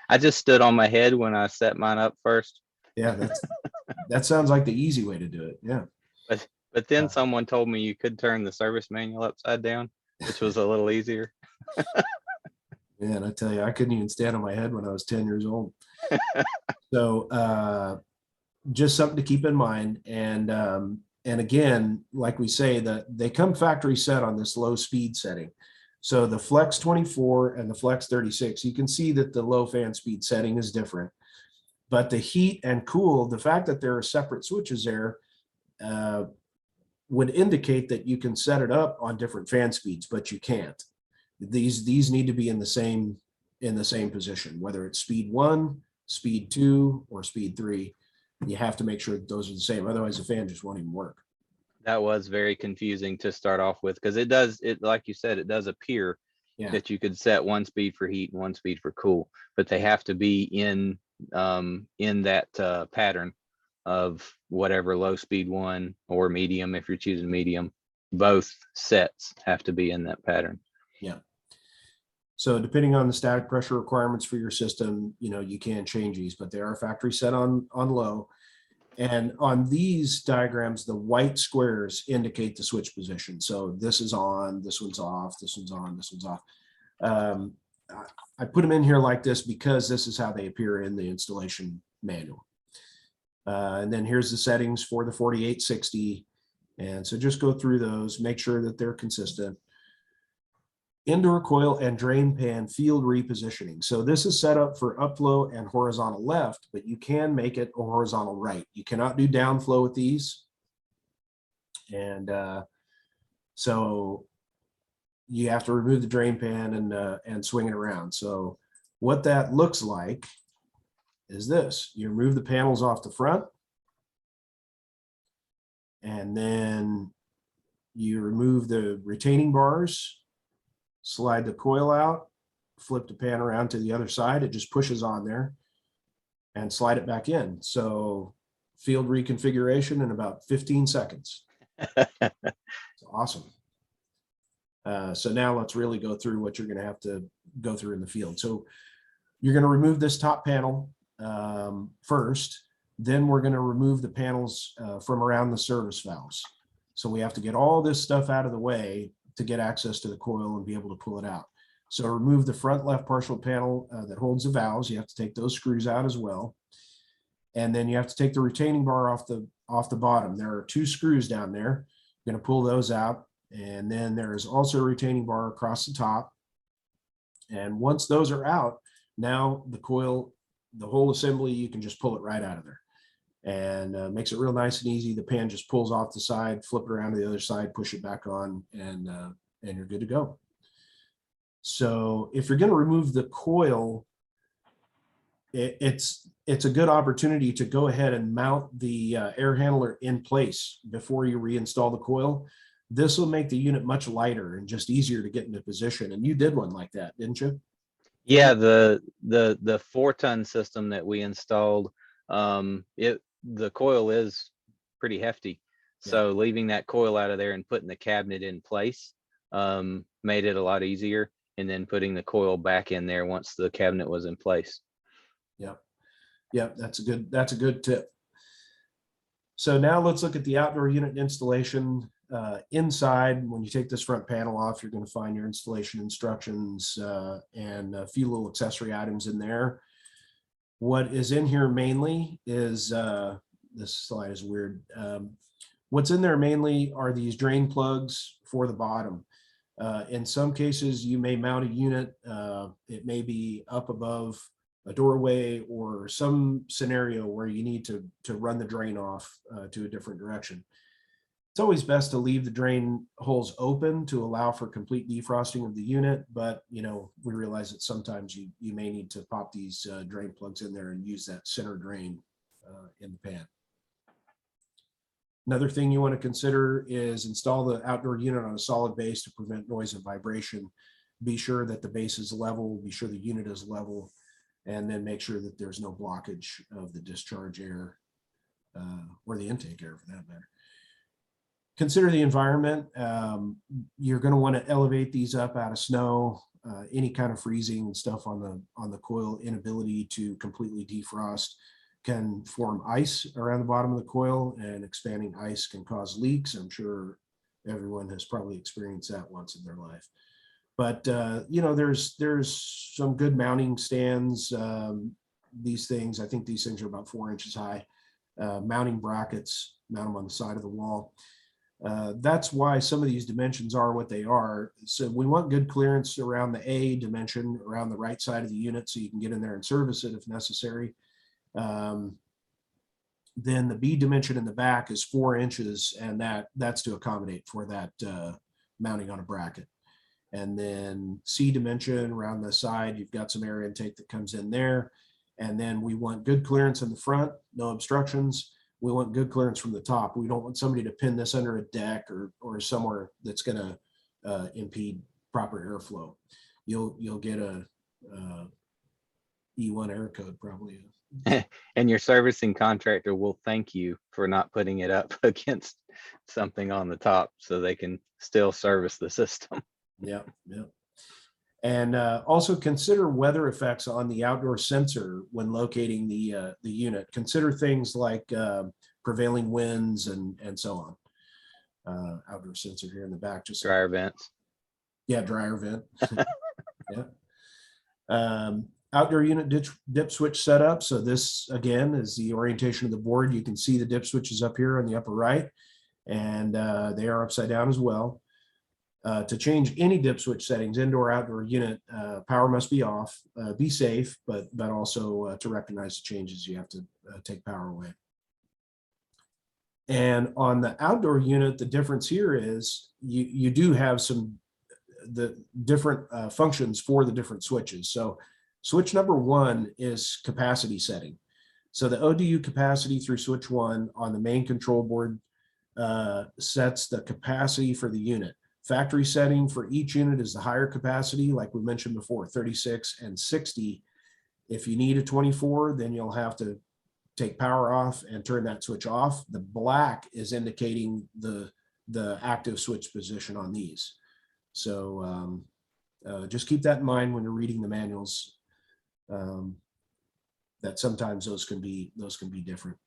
I just stood on my head when I set mine up first. Yeah, that sounds like the easy way to do it. Yeah. But then someone told me you could turn the service manual upside down, which was a little easier. Man, I tell you, I couldn't even stand on my head when I was 10 years old. So just something to keep in mind. And again, like we say, that they come factory set on this low speed setting. So the Flexx 24 and the Flexx 36, you can see that the low fan speed setting is different. But the heat and cool, the fact that there are separate switches there would indicate that you can set it up on different fan speeds, but you can't. These need to be in the same position, whether it's speed 1, speed 2, or speed 3. You have to make sure that those are the same. Otherwise, the fan just won't even work. That was very confusing to start off with, because it like you said, it does appear that you could set one speed for heat and one speed for cool, but they have to be in that pattern of whatever low speed 1 or medium. If you're choosing medium, both sets have to be in that pattern. Yeah. So depending on the static pressure requirements for your system, you can change these, but they are factory set on low. And on these diagrams, the white squares indicate the switch position. So this is on, this one's off, this one's on, this one's off. I put them in here like this because this is how they appear in the installation manual. And then here's the settings for the 4860. And so just go through those, make sure that they're consistent. Indoor coil and drain pan field repositioning. So this is set up for upflow and horizontal left, but you can make it a horizontal right. You cannot do downflow with these. And so you have to remove the drain pan and swing it around. So what that looks like is this. You remove the panels off the front, and then you remove the retaining bars, slide the coil out, flip the pan around to the other side. It just pushes on there and slide it back in. So field reconfiguration in about 15 seconds. It's awesome. So now let's really go through what you're going to have to go through in the field. So you're going to remove this top panel first. Then we're going to remove the panels from around the service valves. So we have to get all this stuff out of the way to get access to the coil and be able to pull it out. So remove the front left partial panel that holds the valves. You have to take those screws out as well. And then you have to take the retaining bar off the bottom. There are 2 screws down there. You're going to pull those out. And then there is also a retaining bar across the top. And once those are out, now the coil, the whole assembly, you can just pull it right out of there, and makes it real nice and easy. The pan just pulls off the side, flip it around to the other side, push it back on, and you're good to go. So if you're going to remove the coil, it's a good opportunity to go ahead and mount the air handler in place before you reinstall the coil. This will make the unit much lighter and just easier to get into position. And you did one like that, didn't you? Yeah, the 4-ton system that we installed, the coil is pretty hefty. So leaving that coil out of there and putting the cabinet in place made it a lot easier. And then putting the coil back in there once the cabinet was in place. Yeah, that's a good tip. So now let's look at the outdoor unit installation. Inside, when you take this front panel off, you're going to find your installation instructions and a few little accessory items in there. What is in here mainly is, this slide is weird. What's in there mainly are these drain plugs for the bottom. In some cases, you may mount a unit. It may be up above a doorway or some scenario where you need to run the drain off to a different direction. It's always best to leave the drain holes open to allow for complete defrosting of the unit, but we realize that sometimes you may need to pop these drain plugs in there and use that center drain in the pan. Another thing you want to consider is install the outdoor unit on a solid base to prevent noise and vibration. Be sure that the base is level, be sure the unit is level, and then make sure that there's no blockage of the discharge air or the intake air for that matter. Consider the environment. You're going to want to elevate these up out of snow, any kind of freezing and stuff on the coil. Inability to completely defrost can form ice around the bottom of the coil, and expanding ice can cause leaks. I'm sure everyone has probably experienced that once in their life. But there's some good mounting stands. These things, I think these things are about 4 inches high. Mounting brackets, mount them on the side of the wall. That's why some of these dimensions are what they are. So we want good clearance around the A dimension, around the right side of the unit, so you can get in there and service it if necessary. Then the B dimension in the back is 4 inches, and that's to accommodate for that mounting on a bracket. And then C dimension around the side, you've got some air intake that comes in there. And then we want good clearance in the front, no obstructions. We want good clearance from the top. We don't want somebody to pin this under a deck or somewhere that's going to impede proper airflow. You'll get a E1 air code probably. And your servicing contractor will thank you for not putting it up against something on the top so they can still service the system. Yeah. And also consider weather effects on the outdoor sensor when locating the unit. Consider things like prevailing winds and so on. Outdoor sensor here in the back, just Dryer vents. Yeah, dryer vent. Yeah. Outdoor unit dip switch setup. So this again is the orientation of the board. You can see the dip switches up here on the upper right, and they are upside down as well. To change any dip switch settings, indoor, outdoor unit, power must be off. Be safe, but also to recognize the changes, you have to take power away. And on the outdoor unit, the difference here is you do have the different functions for the different switches. So switch number 1 is capacity setting. So the ODU capacity through switch 1 on the main control board sets the capacity for the unit. Factory setting for each unit is the higher capacity, like we mentioned before, 36 and 60. If you need a 24, then you'll have to take power off and turn that switch off. The black is indicating the active switch position on these. So just keep that in mind when you're reading the manuals, that sometimes those can be different.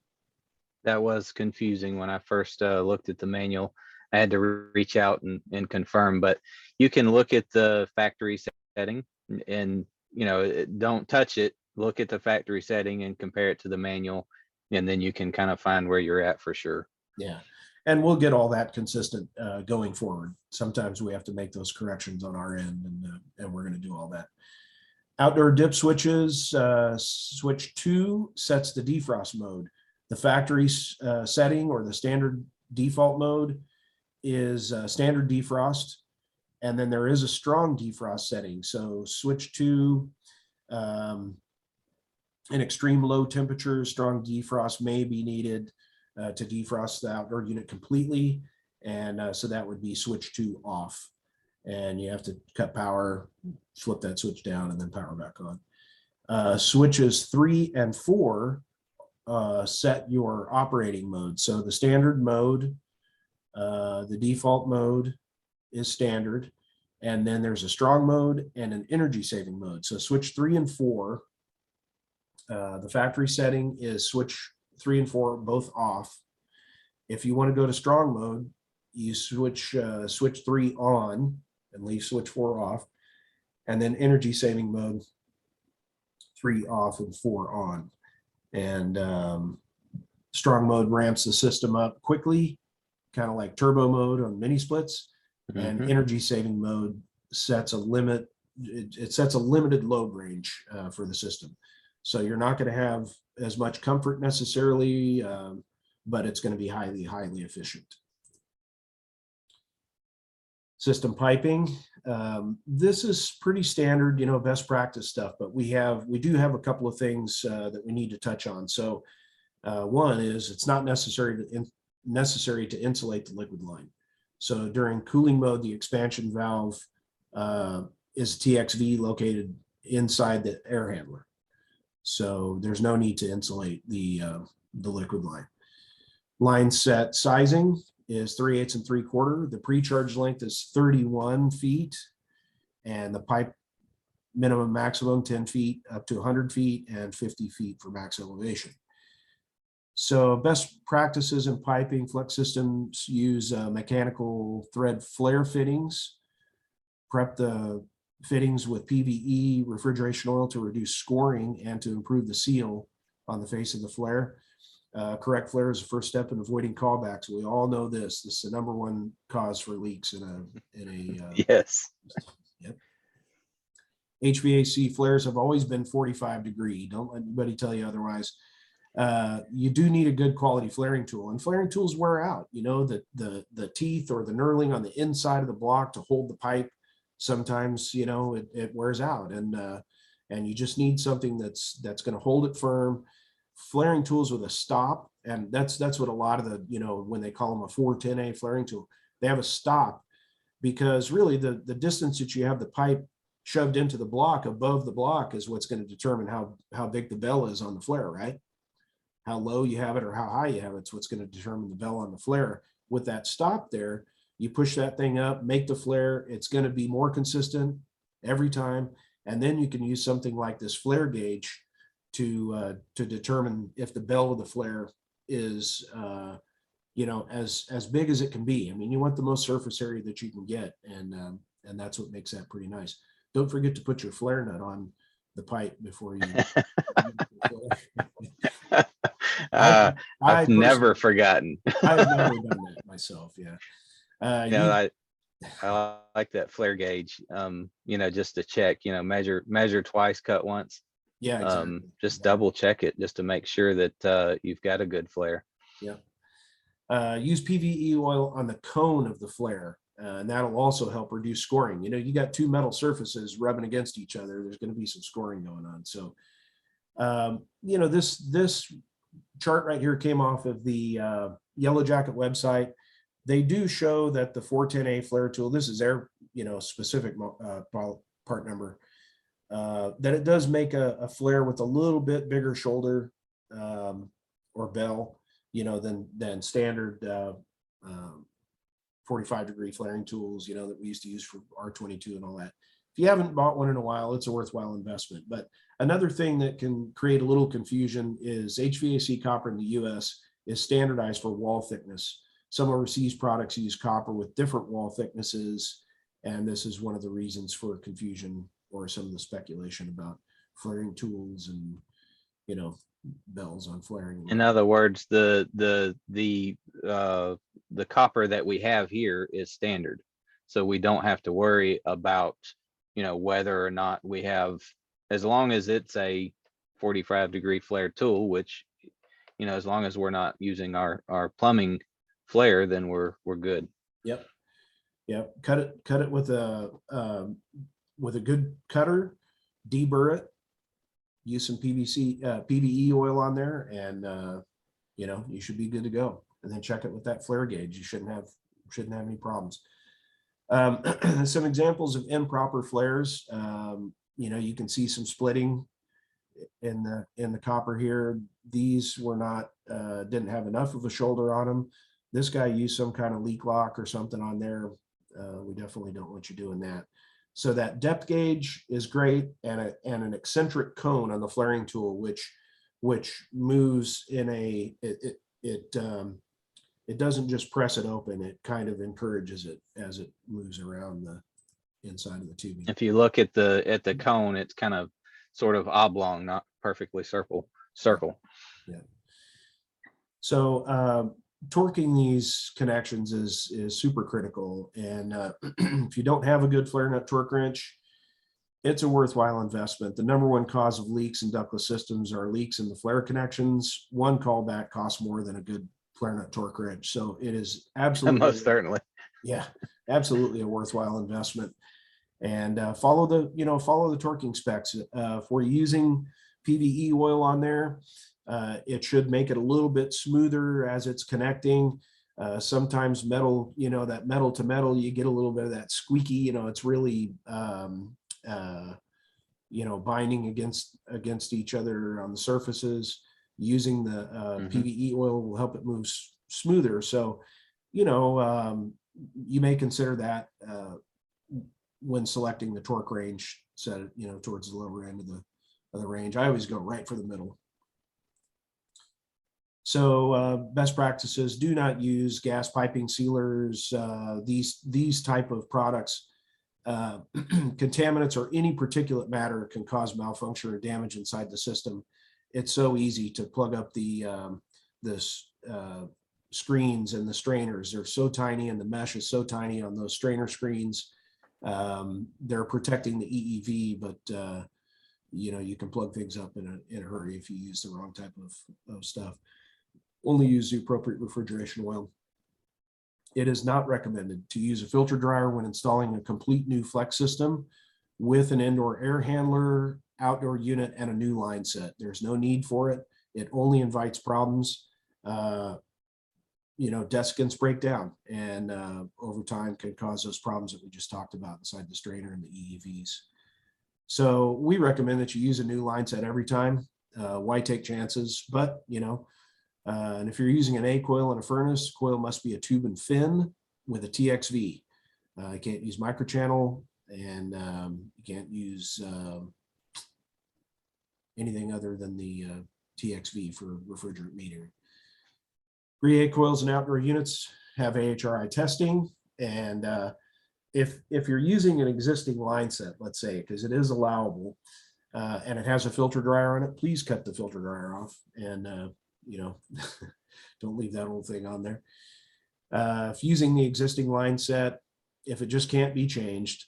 That was confusing when I first looked at the manual. I had to reach out and confirm, but you can look at the factory setting and, don't touch it. Look at the factory setting and compare it to the manual, and then you can kind of find where you're at for sure. Yeah. and we'll get all that consistent going forward. Sometimes we have to make those corrections on our end, and we're going to do all that. Outdoor dip switches, switch 2 sets the defrost mode. The factory setting or the standard default mode is standard defrost, and then there is a strong defrost setting. So switch 2, in extreme low temperatures, strong defrost may be needed to defrost the outdoor unit completely, and so that would be switch 2 off, and you have to cut power, flip that switch down, and then power back on. Switches 3 and 4 set your operating mode. So the standard mode, the default mode is standard, and then there's a strong mode and an energy saving mode. So switch 3 and 4, the factory setting is switch 3 and 4 both off. If you want to go to strong mode, you switch 3 on and leave switch 4 off, and then energy saving mode, 3 off and 4 on. And strong mode ramps the system up quickly, kind of like turbo mode on mini splits. And energy saving mode sets a limit. It sets a limited load range for the system. So you're not going to have as much comfort necessarily, but it's going to be highly, highly efficient. System piping. This is pretty standard, best practice stuff, but we do have a couple of things that we need to touch on. So one is it's not necessary to insulate the liquid line. So during cooling mode, the expansion valve is TXV located inside the air handler. So there's no need to insulate the liquid line. Line set sizing is 3/8 and 3/4. The pre-charge length is 31 feet, and the pipe minimum maximum 10 feet up to 100 feet and 50 feet for max elevation. So best practices in piping, Flexx systems use mechanical thread flare fittings. Prep the fittings with PVE refrigeration oil to reduce scoring and to improve the seal on the face of the flare. Correct flare is the first step in avoiding callbacks. We all know this. This is the #1 cause for leaks in a yes. Yep. HVAC flares have always been 45 degree. Don't let anybody tell you otherwise. You do need a good quality flaring tool, and flaring tools wear out. The teeth or the knurling on the inside of the block to hold the pipe, sometimes it wears out, and you just need something that's going to hold it firm. Flaring tools with a stop, and that's what a lot of the when they call them a 410A flaring tool, they have a stop, because really the distance that you have the pipe shoved into the block above the block is what's going to determine how big the bell is on the flare, right? How low you have it or how high you have it's what's going to determine the bell on the flare. With that stop there, you push that thing up, make the flare, it's going to be more consistent every time, and then you can use something like this flare gauge to determine if the bell of the flare is as big as it can be. I mean, you want the most surface area that you can get, and that's what makes that pretty nice. Don't forget to put your flare nut on the pipe before you I've never forgotten. I've never done that myself. Yeah. I like that flare gauge, just to check, measure twice, cut once. Yeah, exactly. Just double check it just to make sure that you've got a good flare. Yeah. Use PVE oil on the cone of the flare, and that'll also help reduce scoring. You got two metal surfaces rubbing against each other, there's going to be some scoring going on. So this chart right here came off of the Yellow Jacket website. They do show that the 410A flare tool, this is their specific part number, that it does make a flare with a little bit bigger shoulder or bell, than standard 45-degree flaring tools, that we used to use for R22 and all that. If you haven't bought one in a while, it's a worthwhile investment. But another thing that can create a little confusion is HVAC copper in the US is standardized for wall thickness. Some overseas products use copper with different wall thicknesses, and this is one of the reasons for confusion or some of the speculation about flaring tools and bells on flaring. In other words, the copper that we have here is standard, so we don't have to worry about, whether or not we have, as long as it's a 45-degree flare tool, which, as long as we're not using our plumbing flare, then we're good. Yep. Cut it with a good cutter, deburr it, use some PVE oil on there, and you should be good to go. And then check it with that flare gauge. You shouldn't have any problems. Some examples of improper flares. You can see some splitting in the copper here. These were not didn't have enough of a shoulder on them. This guy used some kind of leak lock or something on there. We definitely don't want you doing that. So that depth gauge is great, and an eccentric cone on the flaring tool, which moves in it doesn't just press it open, it kind of encourages it as it moves around the inside of the tubing. If you look at the cone, it's kind of sort of oblong, not perfectly circle. Yeah. So torquing these connections is super critical, and if you don't have a good flare nut torque wrench, it's a worthwhile investment. The number one cause of leaks in ductless systems are leaks in the flare connections. One callback costs more than a good flare nut torque wrench, so it is absolutely Most certainly. Yeah, absolutely a worthwhile investment. And follow the torquing specs. If we're using PVE oil on there, it should make it a little bit smoother as it's connecting. Sometimes metal, that metal to metal, you get a little bit of that squeaky, it's really binding against each other on the surfaces. Using the PVE oil will help it move smoother. So you may consider that when selecting the torque range, set it towards the lower end of the range. I always go right for the middle. So best practices: do not use gas piping sealers. These type of products, contaminants or any particulate matter can cause malfunction or damage inside the system. It's so easy to plug up the screens and the strainers. They're so tiny, and the mesh is so tiny on those strainer screens. They're protecting the EEV, but you can plug things up in a hurry if you use the wrong type of stuff. Only use the appropriate refrigeration oil. It is not recommended to use a filter dryer when installing a complete new Flexx system with an indoor air handler, outdoor unit, and a new line set. There's no need for it. It only invites problems. Desiccants break down, and over time can cause those problems that we just talked about inside the strainer and the EEVs. So we recommend that you use a new line set every time. Why take chances? But and if you're using an A coil in a furnace, coil must be a tube and fin with a TXV. You can't use microchannel, and you can't use anything other than the TXV for refrigerant metering. Gree A coils and outdoor units have AHRI testing, and if you're using an existing line set, let's say, because it is allowable, and it has a filter dryer on it, please cut the filter dryer off, and don't leave that whole thing on there. If using the existing line set, if it just can't be changed,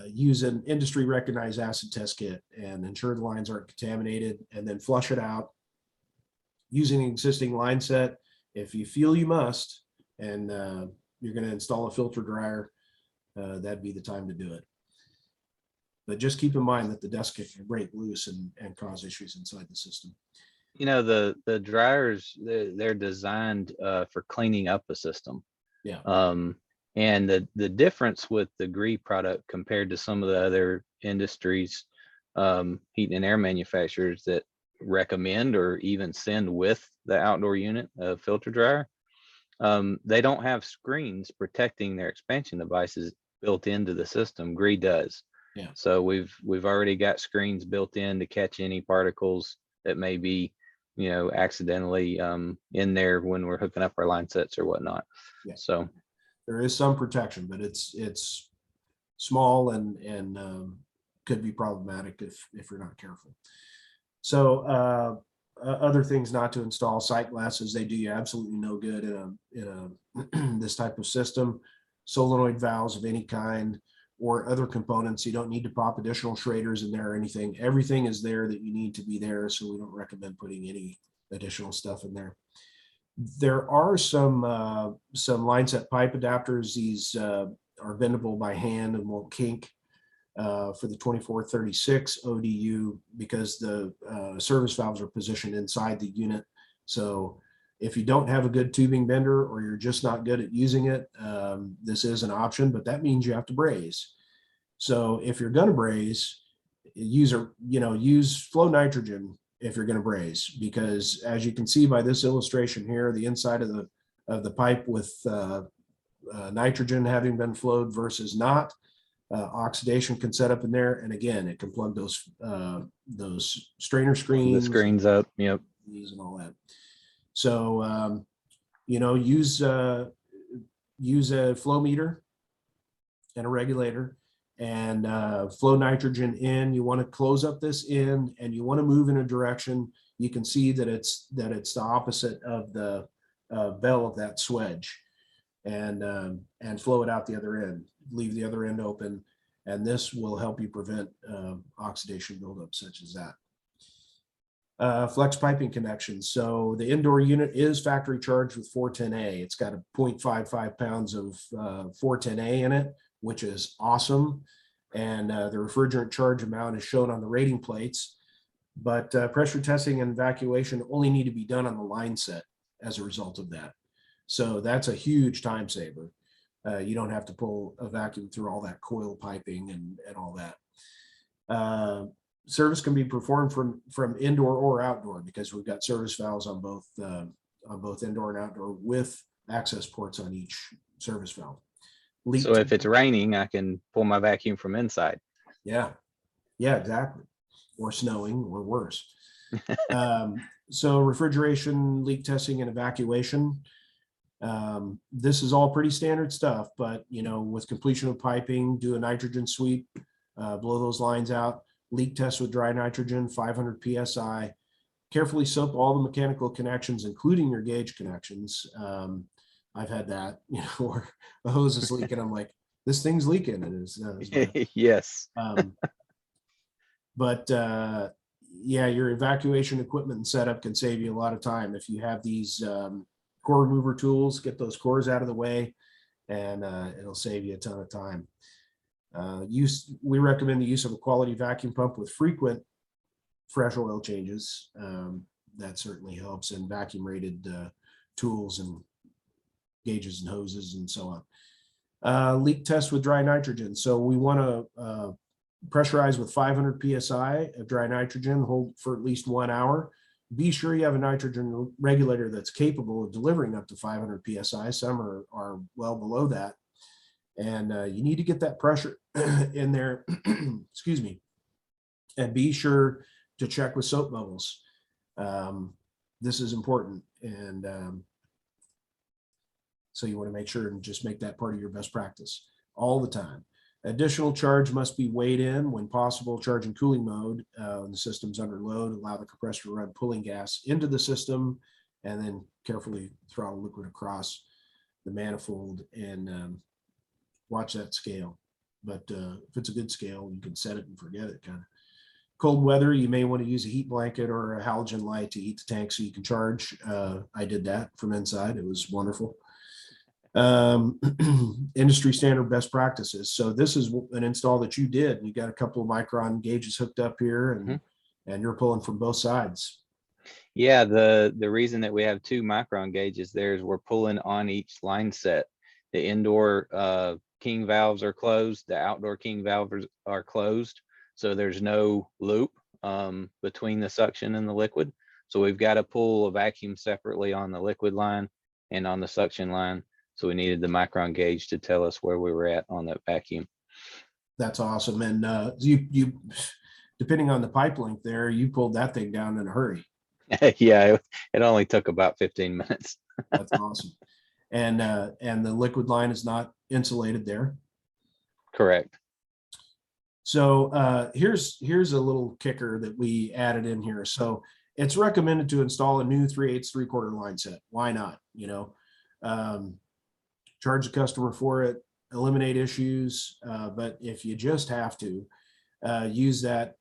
use an industry recognized acid test kit and ensure the lines aren't contaminated, and then flush it out. Using an existing line set, if you feel you must, and you're going to install a filter dryer, that'd be the time to do it. But just keep in mind that the desiccant can break loose and cause issues inside the system. The dryers, they're designed for cleaning up a system. Yeah. And the difference with the Gree product compared to some of the other industries, heating and air manufacturers that recommend or even send with the outdoor unit, a filter dryer, they don't have screens protecting their expansion devices built into the system. Gree does. Yeah. So we've already got screens built in to catch any particles that may be accidentally in there when we're hooking up our line sets or whatnot. Yeah. So there is some protection, but it's small and could be problematic if you're not careful. So other things not to install: sight glasses. They do you absolutely no good in a this type of system. Solenoid valves of any kind or other components. You don't need to pop additional Schraders in there or anything. Everything is there that you need to be there. So we don't recommend putting any additional stuff in there. There are some line set pipe adapters. These are bendable by hand and won't kink for the 2436 ODU because the service valves are positioned inside the unit. So if you don't have a good tubing bender or you're just not good at using it, this is an option, but that means you have to braze. So if you're going to braze, use flow nitrogen if you're going to braze, because as you can see by this illustration here, the inside of the pipe with nitrogen having been flowed versus not, oxidation can set up in there, and again, it can plug those strainer screens, The screen's up. Yep. and all that. So use a flow meter and a regulator, and flow nitrogen in. You want to close up this end, and you want to move in a direction. You can see that it's the opposite of the bell of that swedge, and flow it out the other end. Leave the other end open, and this will help you prevent oxidation buildup such as that. Flex piping connections. So the indoor unit is factory charged with 410A. It's got a 0.55 pounds of 410A in it, which is awesome. And the refrigerant charge amount is shown on the rating plates. But pressure testing and evacuation only need to be done on the line set as a result of that. So that's a huge time saver. You don't have to pull a vacuum through all that coil piping and all that. Service can be performed from indoor or outdoor because we've got service valves on both indoor and outdoor with access ports on each service valve. So if it's raining, I can pull my vacuum from inside. Yeah, exactly. Or snowing or worse. So refrigeration, leak testing, and evacuation. This is all pretty standard stuff, but with completion of piping, do a nitrogen sweep, blow those lines out, leak test with dry nitrogen, 500 PSI, carefully soak all the mechanical connections, including your gauge connections. I've had that, where the hose is leaking. I'm like, this thing's leaking. And it's Yes. But your evacuation equipment and setup can save you a lot of time. If you have these core remover tools, get those cores out of the way, and it'll save you a ton of time. We recommend the use of a quality vacuum pump with frequent fresh oil changes. That certainly helps, and vacuum rated tools and gauges and hoses and so on. Leak test with dry nitrogen. So we want to pressurize with 500 PSI of dry nitrogen, hold for at least 1 hour. Be sure you have a nitrogen regulator that's capable of delivering up to 500 PSI. Some are well below that. And you need to get that pressure in there, excuse me, and be sure to check with soap bubbles. This is important. And so you want to make sure and just make that part of your best practice all the time. Additional charge must be weighed in when possible. Charge and cooling mode. When the system's under load, allow the compressor to run pulling gas into the system, and then carefully throttle liquid across the manifold and watch that scale. But if it's a good scale, you can set it and forget it. Kind of cold weather, you may want to use a heat blanket or a halogen light to heat the tank so you can charge. I did that from inside. It was wonderful. Industry standard best practices. So this is an install that you did. You got a couple of micron gauges hooked up here, and you're pulling from both sides. Yeah, the reason that we have 2 micron gauges there is we're pulling on each line set. The indoor king valves are closed, the outdoor king valves are closed, so there's no loop between the suction and the liquid. So we've got to pull a vacuum separately on the liquid line and on the suction line. So we needed the micron gauge to tell us where we were at on that vacuum. That's awesome. And you depending on the pipe length there, you pulled that thing down in a hurry. Yeah, it only took about 15 minutes. That's awesome. And the liquid line is not insulated there. Correct. So here's a little kicker that we added in here. So it's recommended to install a new 3/8 3/4 line set. Why not? You know, charge the customer for it, eliminate issues. But if you just have to use that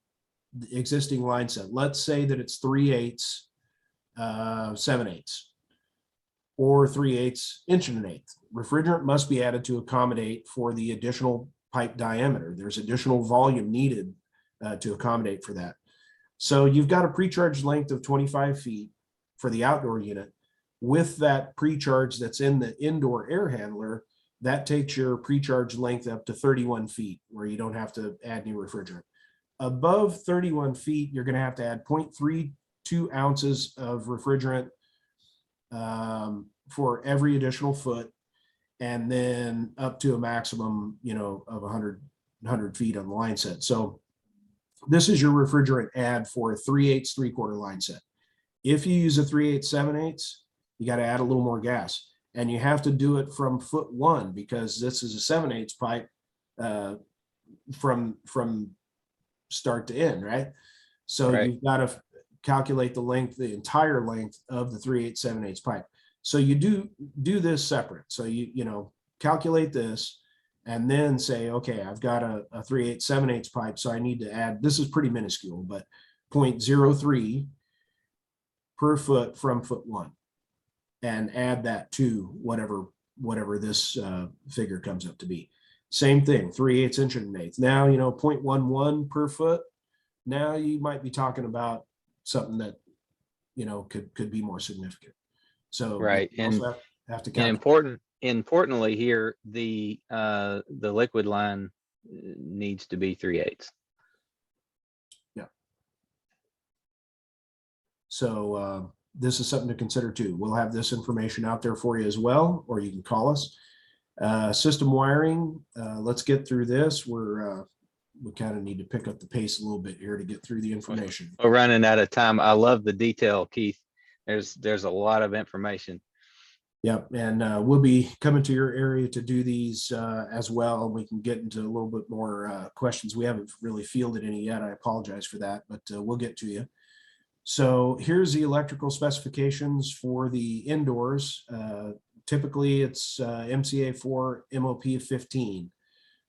existing line set, let's say that it's 3/8, 7/8, or 3/8 inch and an eighth. Refrigerant must be added to accommodate for the additional pipe diameter. There's additional volume needed to accommodate for that. So you've got a pre-charge length of 25 feet for the outdoor unit. With that pre-charge that's in the indoor air handler, that takes your pre-charge length up to 31 feet, where you don't have to add any refrigerant. Above 31 feet, you're going to have to add 0.32 ounces of refrigerant for every additional foot, and then up to a maximum, you know, of 100 feet on the line set. So this is your refrigerant add for a 3/8 3/4 line set. If you use a 3/8 7/8, you got to add a little more gas, and you have to do it from foot one, because this is a 7/8 pipe from start to end, right? So Right. you've got to calculate the length, the entire length of the 3/8 7/8 pipe. So you do this separate. So you know, calculate this and then say, okay, I've got a 3/8 7/8 pipe, so I need to add, this is pretty minuscule, but 0.03 per foot from foot one, and add that to whatever this figure comes up to be. Same thing, 3/8 inch and an eighth. Now, you know, 0.11 per foot. Now you might be talking about something that, you know, could be more significant. So Right. you also have to And calculate. importantly here, the liquid line needs to be 3/8. Yeah. So this is something to consider too. We'll have this information out there for you as well, or you can call us. System wiring. Let's get through this. We kind of need to pick up the pace a little bit here to get through the information. We're running out of time. I love the detail, Keith. There's a lot of information. Yep, and we'll be coming to your area to do these as well. We can get into a little bit more questions. We haven't really fielded any yet. I apologize for that, but we'll get to you. So here's the electrical specifications for the indoors. Typically, it's MCA 4, MOP 15.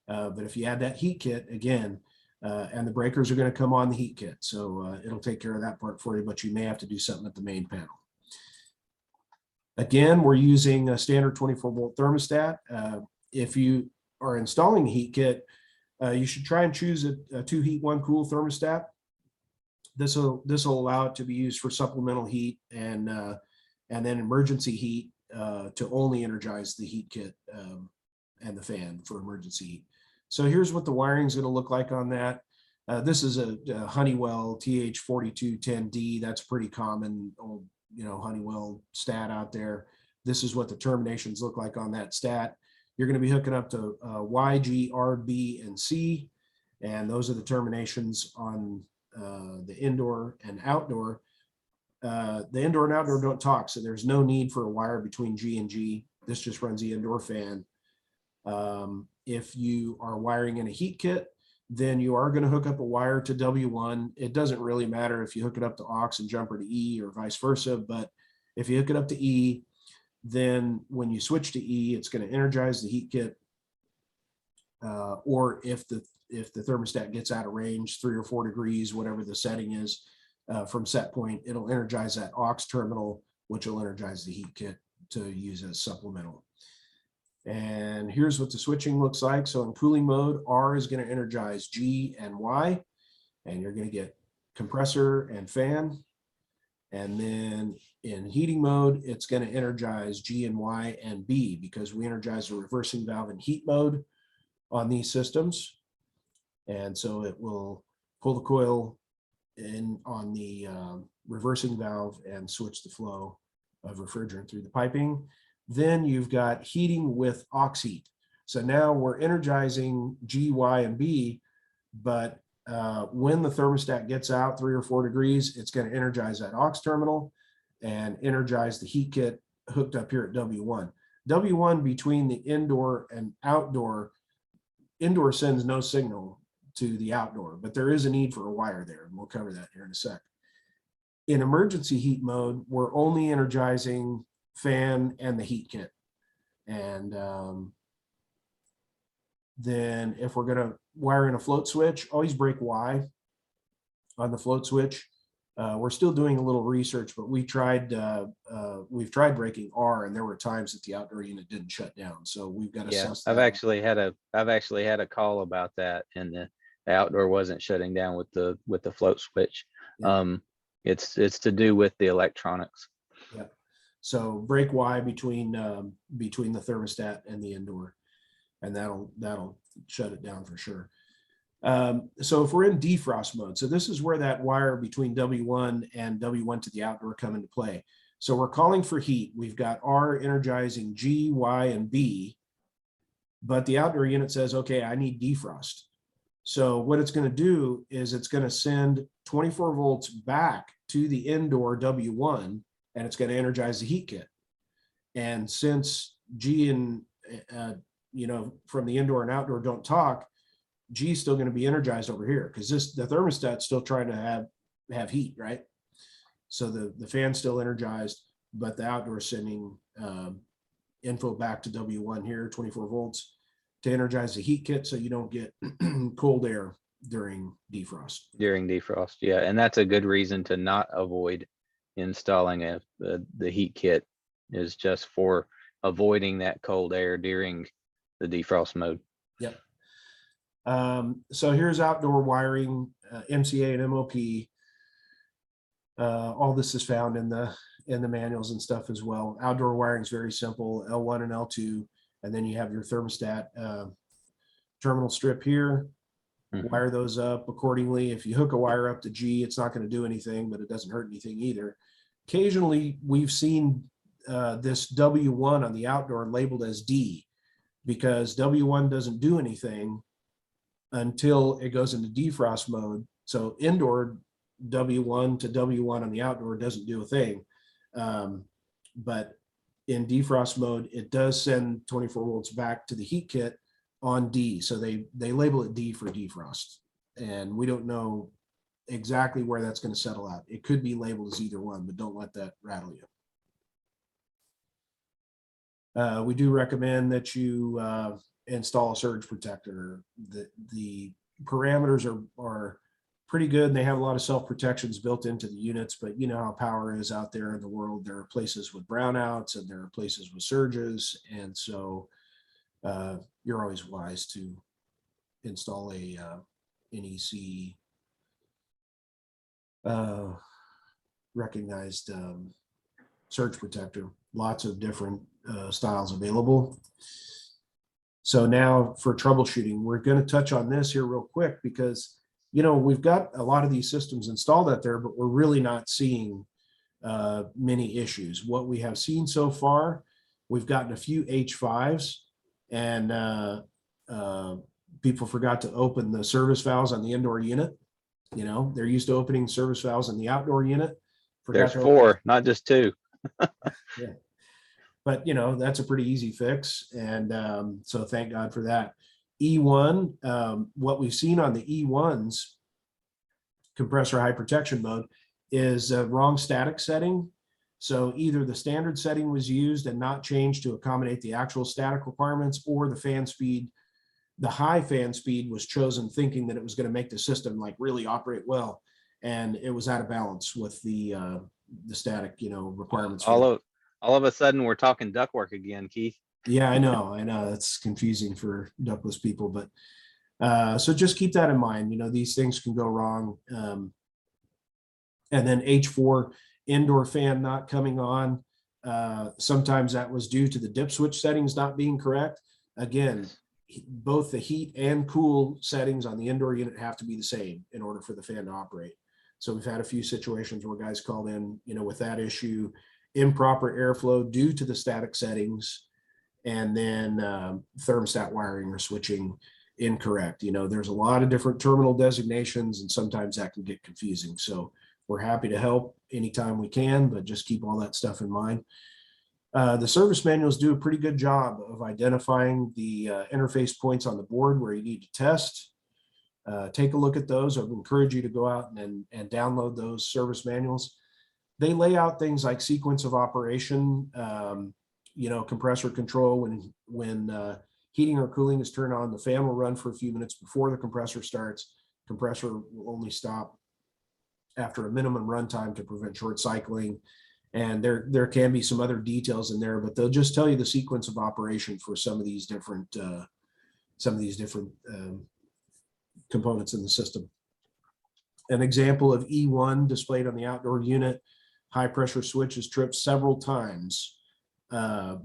But if you add that heat kit again, and the breakers are going to come on the heat kit, so it'll take care of that part for you, but you may have to do something at the main panel. Again, we're using a standard 24-volt thermostat. If you are installing a heat kit, you should try and choose a 2 heat 1 cool thermostat. This will allow it to be used for supplemental heat and then emergency heat to only energize the heat kit and the fan for emergency heat. So here's what the wiring is going to look like on that. This is a Honeywell TH4210D. That's pretty common old, you know, Honeywell stat out there. This is what the terminations look like on that stat. You're going to be hooking up to Y, G, R, B, and C, and those are the terminations on the indoor and outdoor. The indoor and outdoor don't talk, so there's no need for a wire between G and G. This just runs the indoor fan. If you are wiring in a heat kit, then you are going to hook up a wire to W1. It doesn't really matter if you hook it up to aux and jumper to E or vice versa, but if you hook it up to E, then when you switch to E, it's going to energize the heat kit. Or if the thermostat gets out of range, 3 or 4 degrees, whatever the setting is from set point, it'll energize that aux terminal, which will energize the heat kit to use as supplemental. And here's what the switching looks like. So in cooling mode, R is going to energize G and Y, and you're going to get compressor and fan. And then in heating mode, it's going to energize G and Y and B, because we energize the reversing valve in heat mode on these systems. And so it will pull the coil in on the reversing valve and switch the flow of refrigerant through the piping. Then you've got heating with aux heat. So now we're energizing G, Y, and B, but when the thermostat gets out 3 or 4 degrees, it's going to energize that aux terminal and energize the heat kit hooked up here at W1. W1 between the indoor and outdoor, indoor sends no signal. to the outdoor, but there is a need for a wire there, and we'll cover that here in a sec. In emergency heat mode, we're only energizing fan and the heat kit. And then if we're going to wire in a float switch, always break Y on the float switch. We're still doing a little research, but we've tried breaking R, and there were times that the outdoor unit didn't shut down. So we've got to assess that. I've actually had a call about that, and the outdoor wasn't shutting down with the float switch. Yeah. It's to do with the electronics. Yeah. So break Y between the thermostat and the indoor, and that'll shut it down for sure. So if we're in defrost mode, so this is where that wire between W1 and W1 to the outdoor come into play. So we're calling for heat. We've got R energizing G, Y, and B, but the outdoor unit says, okay, I need defrost. So what it's going to do is it's going to send 24 volts back to the indoor W1, and it's going to energize the heat kit. And since G and, from the indoor and outdoor don't talk, G is still going to be energized over here because the thermostat's still trying to have heat, right? So the fan's still energized, but the outdoor is sending info back to W1 here, 24 volts, to energize the heat kit so you don't get cold air during defrost. During defrost, yeah, and that's a good reason to not avoid installing the heat kit, is just for avoiding that cold air during the defrost mode. Yep. So here's outdoor wiring, MCA and MOP. All this is found in the manuals and stuff as well. Outdoor wiring is very simple, L1 and L2, and then you have your thermostat terminal strip here. Wire those up accordingly. If you hook a wire up to G, it's not going to do anything, but it doesn't hurt anything either. Occasionally, we've seen this W1 on the outdoor labeled as D, because W1 doesn't do anything until it goes into defrost mode. So indoor W1 to W1 on the outdoor doesn't do a thing. But in defrost mode, it does send 24 volts back to the heat kit on D. So they label it D for defrost. And we don't know exactly where that's going to settle out. It could be labeled as either one, but don't let that rattle you. We do recommend that you install a surge protector. The parameters are pretty good, and they have a lot of self-protections built into the units, but you know how power is out there in the world. There are places with brownouts and there are places with surges, and so you're always wise to install a NEC recognized surge protector. Lots of different styles available. So now for troubleshooting, we're going to touch on this here real quick because, you know, we've got a lot of these systems installed out there, but we're really not seeing many issues. What we have seen so far, we've gotten a few H5s, and people forgot to open the service valves on the indoor unit. You know, they're used to opening service valves in the outdoor unit. There's 4, not just 2. Yeah. But, you know, that's a pretty easy fix. And so thank God for that. E1, what we've seen on the E1s, compressor high protection mode, is a wrong static setting. So either the standard setting was used and not changed to accommodate the actual static requirements, or the fan speed, the high fan speed was chosen thinking that it was going to make the system like really operate well. And it was out of balance with the static, you know, requirements. All of a sudden we're talking ductwork again, Keith. Yeah, I know. It's confusing for ductless people, but so just keep that in mind. You know, these things can go wrong. And then H4 indoor fan not coming on. Sometimes that was due to the dip switch settings not being correct. Again, both the heat and cool settings on the indoor unit have to be the same in order for the fan to operate. So we've had a few situations where guys called in, you know, with that issue, improper airflow due to the static settings, and then thermostat wiring or switching incorrect. You know, there's a lot of different terminal designations, and sometimes that can get confusing. So we're happy to help anytime we can, but just keep all that stuff in mind. The service manuals do a pretty good job of identifying the interface points on the board where you need to test. Take a look at those. I would encourage you to go out and download those service manuals. They lay out things like sequence of operation, compressor control. When heating or cooling is turned on, the fan will run for a few minutes before the compressor starts. Compressor will only stop after a minimum runtime to prevent short cycling. And there can be some other details in there, but they'll just tell you the sequence of operation for some of these different components in the system. An example of E1 displayed on the outdoor unit, high pressure switch is tripped several times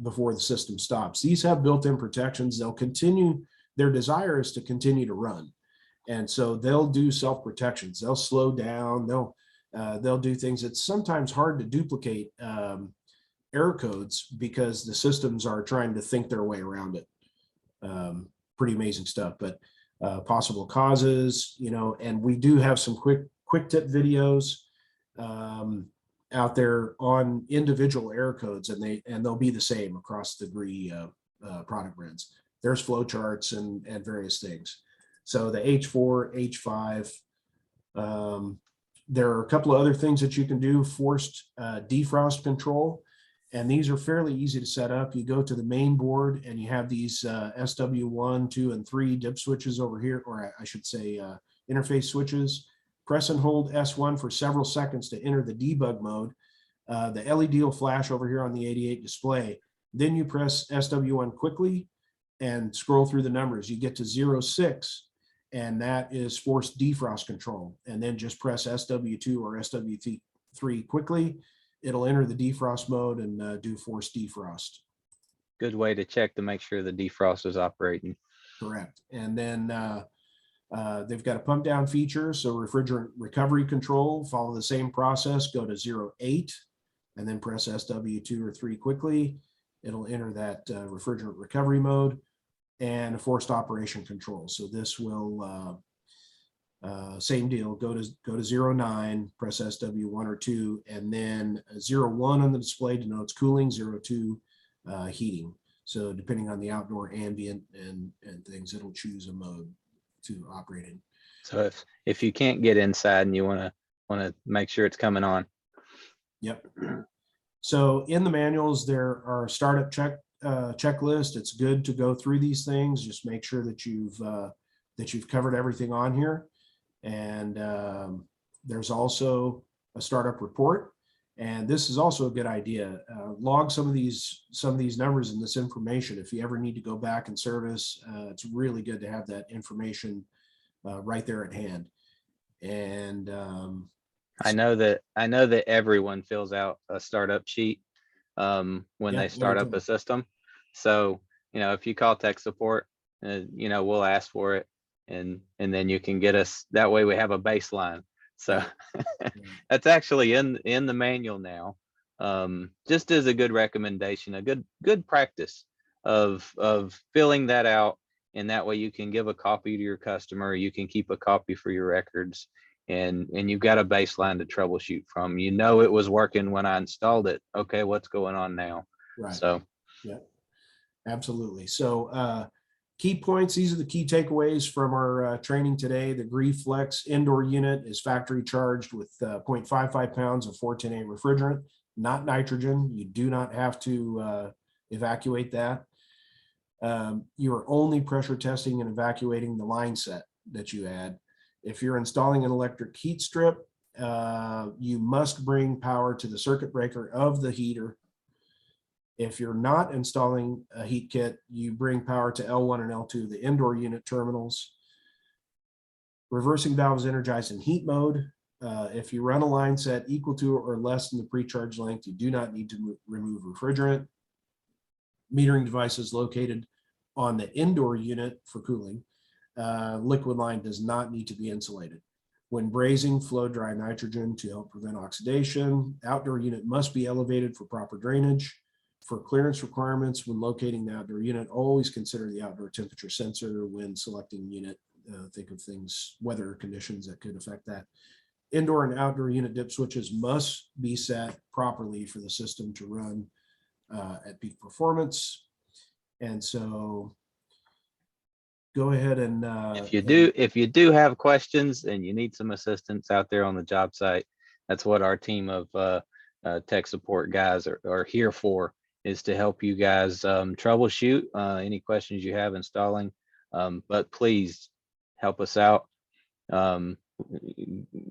before the system stops. These have built-in protections. They'll continue, their desire is to continue to run. And so they'll do self-protections. They'll slow down, they'll do things. It's sometimes hard to duplicate error codes because the systems are trying to think their way around it. Pretty amazing stuff, but possible causes, and we do have some quick tip videos out there on individual error codes, and they'll be the same across the Gree product brands. There's flow charts and various things. So the H4, H5, there are a couple of other things that you can do. Forced defrost control, and these are fairly easy to set up. You go to the main board and you have these SW1, 2, and 3 dip switches over here, or I should say interface switches. Press and hold S1 for several seconds to enter the debug mode. The LED will flash over here on the 88 display. Then you press SW1 quickly and scroll through the numbers. You get to 06, and that is forced defrost control. And then just press SW2 or SW3 quickly. It'll enter the defrost mode and do forced defrost. Good way to check to make sure the defrost is operating. Correct. And then they've got a pump down feature. So refrigerant recovery control, follow the same process, go to 08 and then press SW2 or 3 quickly. It'll enter that refrigerant recovery mode and forced operation control. So this will, same deal, go to 09, press SW1 or 2, and then 01 on the display denotes cooling, 02 heating. So depending on the outdoor ambient and things, it'll choose a mode to operate in. So if you can't get inside and you want to make sure it's coming on. Yep. So in the manuals, there are startup checklist. It's good to go through these things. Just make sure that you've covered everything on here. And there's also a startup report. And this is also a good idea. Log some of these numbers and this information. If you ever need to go back and service, it's really good to have that information right there at hand. And I know that everyone fills out a startup sheet when they start up a system. So if you call tech support, we'll ask for it, and then you can get us. That way we have a baseline. So that's actually in the manual now. Just as a good recommendation, a good practice of filling that out, and that way you can give a copy to your customer. You can keep a copy for your records, and you've got a baseline to troubleshoot from. It was working when I installed it. Okay, what's going on now? Right. So yeah, absolutely. So key points, these are the key takeaways from our training today. The Gree Flexx indoor unit is factory charged with 0.55 pounds of 410A refrigerant, not nitrogen. You do not have to evacuate that. You are only pressure testing and evacuating the line set that you add. If you're installing an electric heat strip, you must bring power to the circuit breaker of the heater. If you're not installing a heat kit, you bring power to L1 and L2, the indoor unit terminals. Reversing valve is energized in heat mode. If you run a line set equal to or less than the pre-charge length, you do not need to remove refrigerant. Metering device is located on the indoor unit for cooling. Liquid line does not need to be insulated. When brazing, flow dry nitrogen to help prevent oxidation. Outdoor unit must be elevated for proper drainage. For clearance requirements, when locating the outdoor unit, always consider the outdoor temperature sensor when selecting unit. Think of things, weather conditions that could affect that. Indoor and outdoor unit dip switches must be set properly for the system to run at peak performance. And so go ahead and If you do have questions and you need some assistance out there on the job site, that's what our team of tech support guys are here for, is to help you guys troubleshoot any questions you have installing. But please help us out.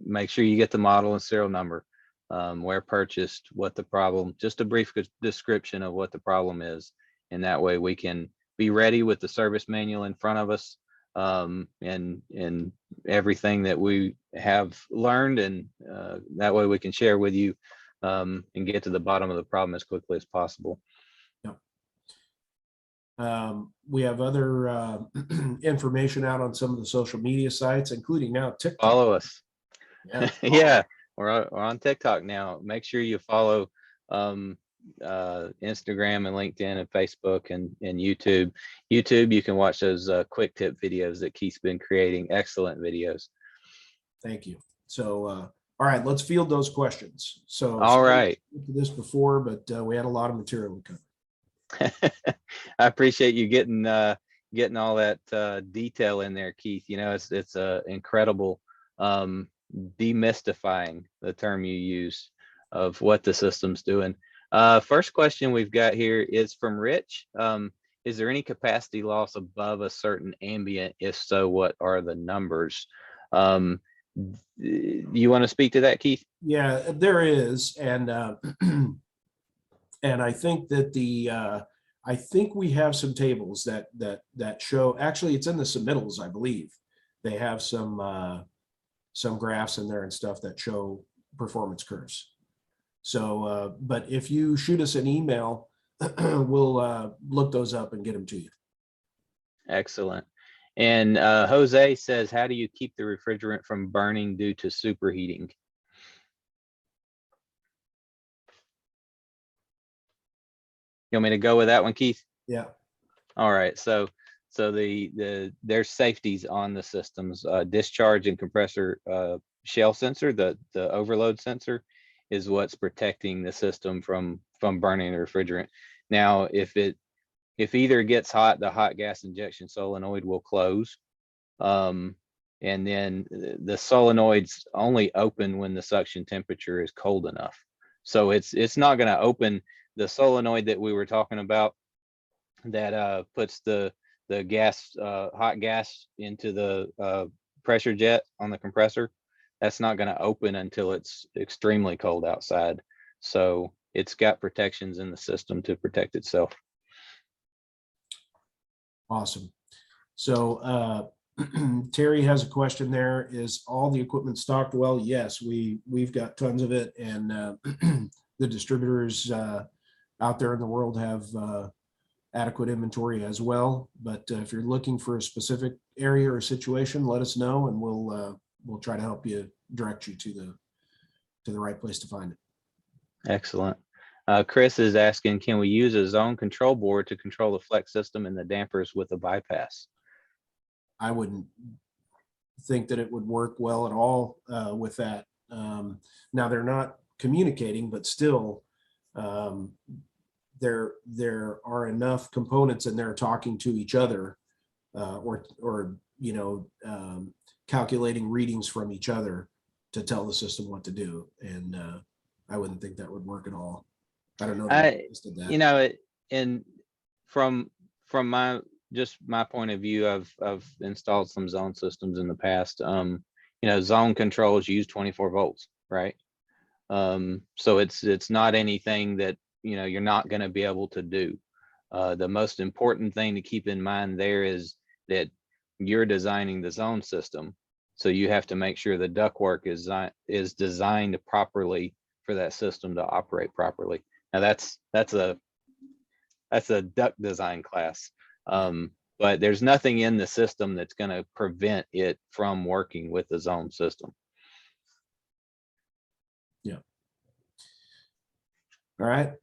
Make sure you get the model and serial number, where purchased, what the problem, just a brief description of what the problem is. And that way we can be ready with the service manual in front of us, and everything that we have learned, and that way we can share with you and get to the bottom of the problem as quickly as possible. We have other information out on some of the social media sites, including now TikTok. Follow us. Yeah, Yeah, we're on TikTok now. Make sure you follow Instagram and LinkedIn and Facebook and YouTube. YouTube, you can watch those quick tip videos that Keith's been creating. Excellent videos. Thank you. So, all right, let's field those questions. So, all right. This before, but we had a lot of material to cover. I appreciate you getting all that detail in there, Keith. You know, it's incredible demystifying the term you use of what the system's doing. First question we've got here is from Rich. Is there any capacity loss above a certain ambient? If so, what are the numbers? You want to speak to that, Keith? Yeah, there is, and and I think that I think we have some tables that show. Actually, it's in the submittals, I believe. They have some graphs in there and stuff that show performance curves. So, but if you shoot us an email, we'll look those up and get them to you. Excellent. And Jose says, how do you keep the refrigerant from burning due to superheating? You want me to go with that one, Keith? Yeah. All right. So there's safeties on the systems. Discharge and compressor shell sensor, the overload sensor, is what's protecting the system from burning the refrigerant. Now, if either gets hot, the hot gas injection solenoid will close. And then the solenoids only open when the suction temperature is cold enough. So it's not going to open the solenoid that we were talking about that puts the gas, hot gas into the pressure jet on the compressor. That's not going to open until it's extremely cold outside. So it's got protections in the system to protect itself. Awesome. So Terry has a question there. Is all the equipment stocked well? Yes, we've got tons of it, and the distributors out there in the world have adequate inventory as well. But if you're looking for a specific area or situation, let us know, and we'll try to help you, direct you to the right place to find it. Excellent. Chris is asking, can we use a zone control board to control the Flexx system and the dampers with a bypass? I wouldn't think that it would work well at all with that. Now they're not communicating, but still there are enough components in there talking to each other, or calculating readings from each other to tell the system what to do. And I wouldn't think that would work at all. I don't know. And from my point of view, I've installed some zone systems in the past. Zone controls use 24 volts, right? So it's not anything that you're not going to be able to do. The most important thing to keep in mind there is that you're designing the zone system, so you have to make sure the ductwork is designed properly for that system to operate properly. Now that's a duct design class, but there's nothing in the system that's going to prevent it from working with the zone system. Yeah. All right.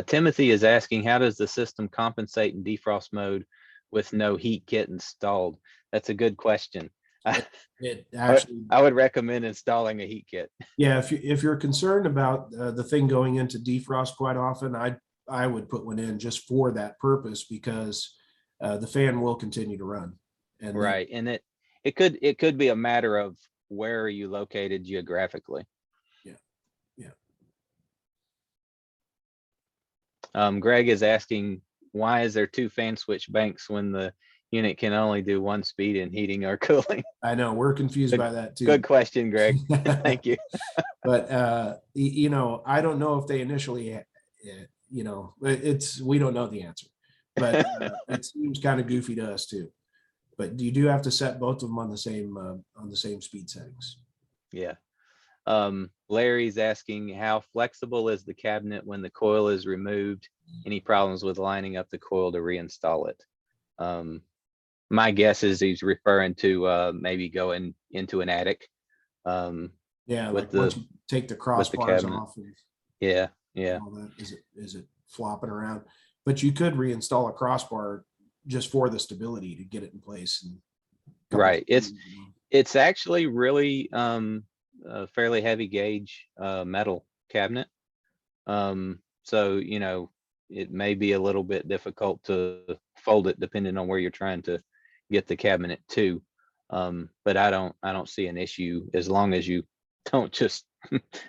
Timothy is asking, how does the system compensate in defrost mode with no heat kit installed? That's a good question. It actually, I would recommend installing a heat kit. Yeah, if you're concerned about the thing going into defrost quite often, I would put one in just for that purpose, because the fan will continue to run. And right. And it could be a matter of where are you located geographically. Yeah. Greg is asking, why is there 2 fan switch banks when the unit can only do 1 speed in heating or cooling? I know we're confused by that too. Good question, Greg. Thank you. But you know, I don't know if they initially, you know, we don't know the answer, but it seems kind of goofy to us too. But you do have to set both of them on the same speed settings. Yeah. Larry's asking, how flexible is the cabinet when the coil is removed? Any problems with lining up the coil to reinstall it? My guess is he's referring to maybe going into an attic. Yeah, with like once you take the crossbars cabinet. off. And Yeah. all that, is it flopping around? But you could reinstall a crossbar just for the stability to get it in place. And Right. It's actually really a fairly heavy gauge metal cabinet. So, you know, it may be a little bit difficult to fold it depending on where you're trying to get the cabinet to. But I don't see an issue as long as you don't just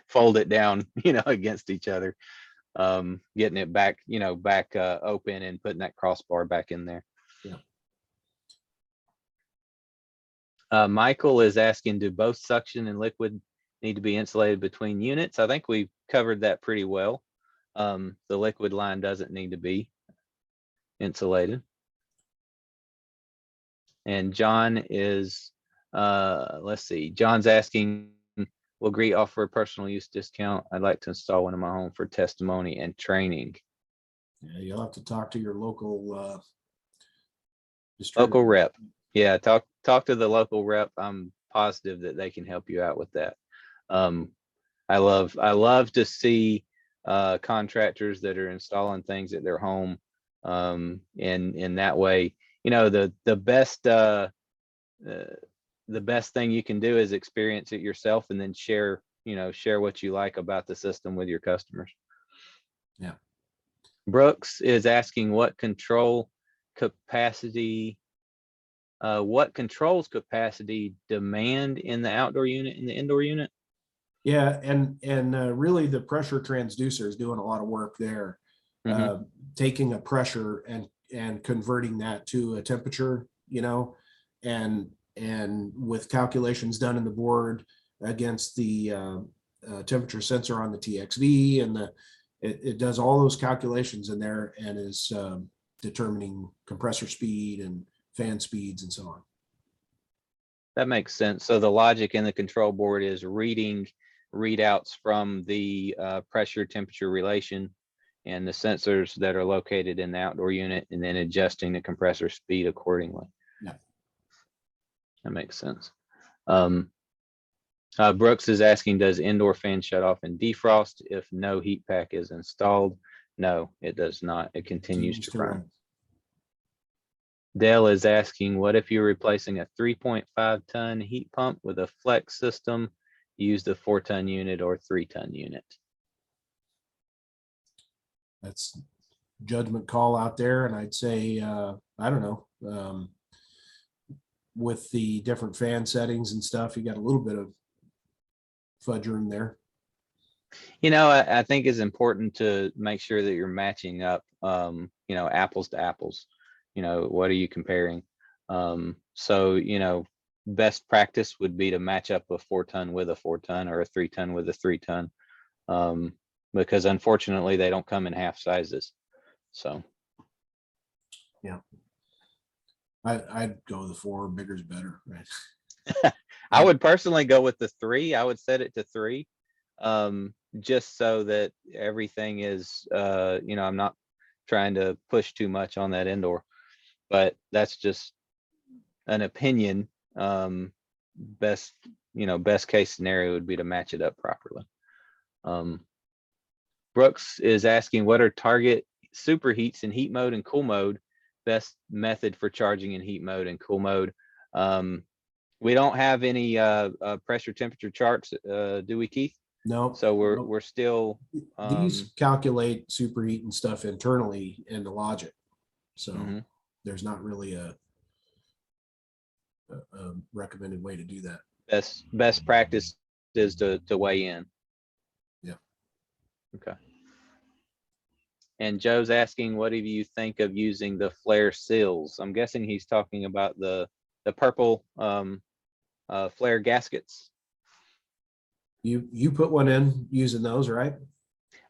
fold it down, you know, against each other. Getting it back, you know, back open and putting that crossbar back in there. Yeah. Michael is asking, do both suction and liquid need to be insulated between units? I think we've covered that pretty well. The liquid line doesn't need to be insulated. And John is, let's see, John's asking, will Gree offer a personal use discount? I'd like to install one in my home for testimony and training. Yeah, you'll have to talk to your local local rep. Yeah, talk to the local rep. I'm positive that they can help you out with that. I love to see contractors that are installing things at their home. And in that way, you know, the best thing you can do is experience it yourself and then share what you like about the system with your customers. Yeah. Brooks is asking what controls capacity demand in the outdoor unit and the indoor unit? Yeah, and really the pressure transducer is doing a lot of work there, taking a pressure and converting that to a temperature, you know, and with calculations done in the board against the temperature sensor on the TXV, and it does all those calculations in there and is determining compressor speed and fan speeds and so on. That makes sense. So the logic in the control board is reading readouts from the pressure temperature relation and the sensors that are located in the outdoor unit, and then adjusting the compressor speed accordingly. Yeah, that makes sense. Brooks is asking, does indoor fan shut off in defrost if no heat pack is installed? No, it does not. It continues to run. Dale is asking, what if you're replacing a 3.5 ton heat pump with a Flexx system? Use the 4-ton unit or 3-ton unit. That's judgment call out there, and I'd say I don't know. With the different fan settings and stuff, you got a little bit of fudge room there. You know, I think it's important to make sure that you're matching up, you know, apples to apples. You know, what are you comparing? So, you know, best practice would be to match up a 4-ton with a 4-ton or a 3-ton with a 3-ton, because unfortunately they don't come in half sizes. So, yeah, I'd go with the 4. Bigger is better, right? I would personally go with the 3. I would set it to 3, just so that everything is, you know, I'm not trying to push too much on that indoor. But that's just an opinion. Best case scenario would be to match it up properly. Brooks is asking, what are target superheats in heat mode and cool mode? Best method for charging in heat mode and cool mode. We don't have any pressure temperature charts, do we, Keith? No. So we're still these calculate superheat and stuff internally in the logic. So there's not really a recommended way to do that. Best practice is to weigh in. Yeah. Okay. And Joe's asking, what do you think of using the flare seals? I'm guessing he's talking about the purple flare gaskets. You put one in using those, right?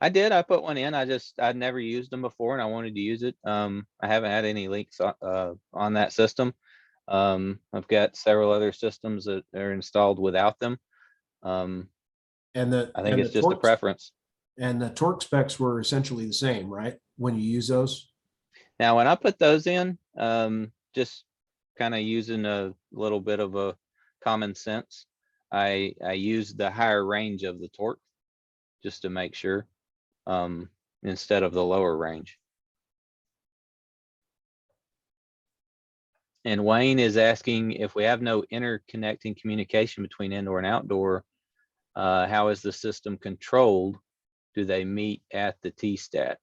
I did. I put one in. I'd never used them before, and I wanted to use it. I haven't had any leaks on that system. I've got several other systems that are installed without them. And I think it's just a preference. And the torque specs were essentially the same, right? When you use those. Now, when I put those in, just kind of using a little bit of a common sense, I used the higher range of the torque just to make sure, instead of the lower range. And Wayne is asking, if we have no interconnecting communication between indoor and outdoor, how is the system controlled? Do they meet at the T-stat?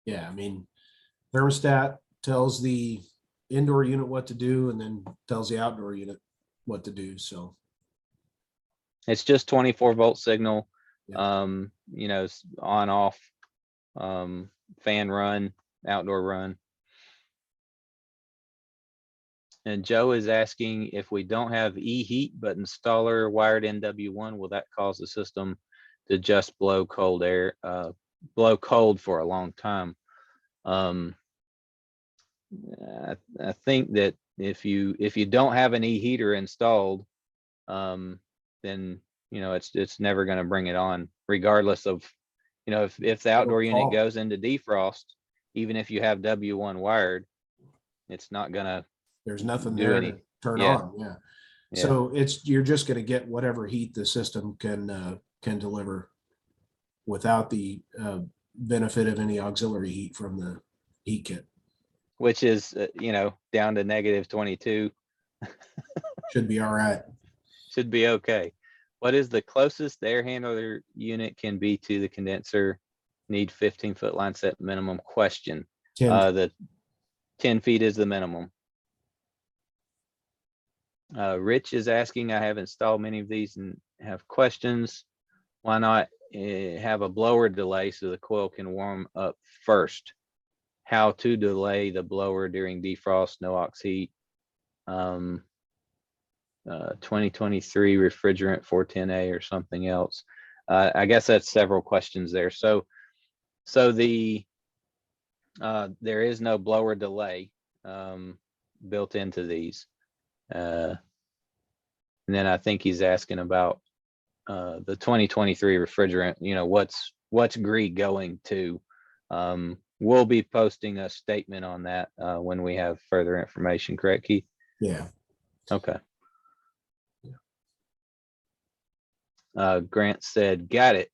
Yeah, I mean, thermostat tells the indoor unit what to do and then tells the outdoor unit what to do. So it's just 24-volt signal, yeah. you know, on off, fan run, outdoor run. And Joe is asking, if we don't have E-heat but installer wired NW1, will that cause the system to just blow cold air, blow cold for a long time? I think that if you don't have an E-heater installed, then you know it's never going to bring it on, regardless of, you know, if the outdoor unit goes into defrost, even if you have W1 wired, it's not gonna. There's nothing there to turn on. Yeah. So you're just going to get whatever heat the system can deliver without the benefit of any auxiliary heat from the heat kit, which is you know, down to -22. Should be all right. Should be okay. What is the closest the air handler unit can be to the condenser? Need 15-foot line set minimum? Question. 10. The 10 feet is the minimum. Rich is asking, I have installed many of these and have questions. Why not have a blower delay so the coil can warm up first? How to delay the blower during defrost, no aux heat. 2023 refrigerant 410A or something else. I guess that's several questions there. So the there is no blower delay built into these. And then I think he's asking about the 2023 refrigerant, you know, what's Gree going to. We'll be posting a statement on that when we have further information, correct, Keith? Yeah. Okay. Grant said, got it.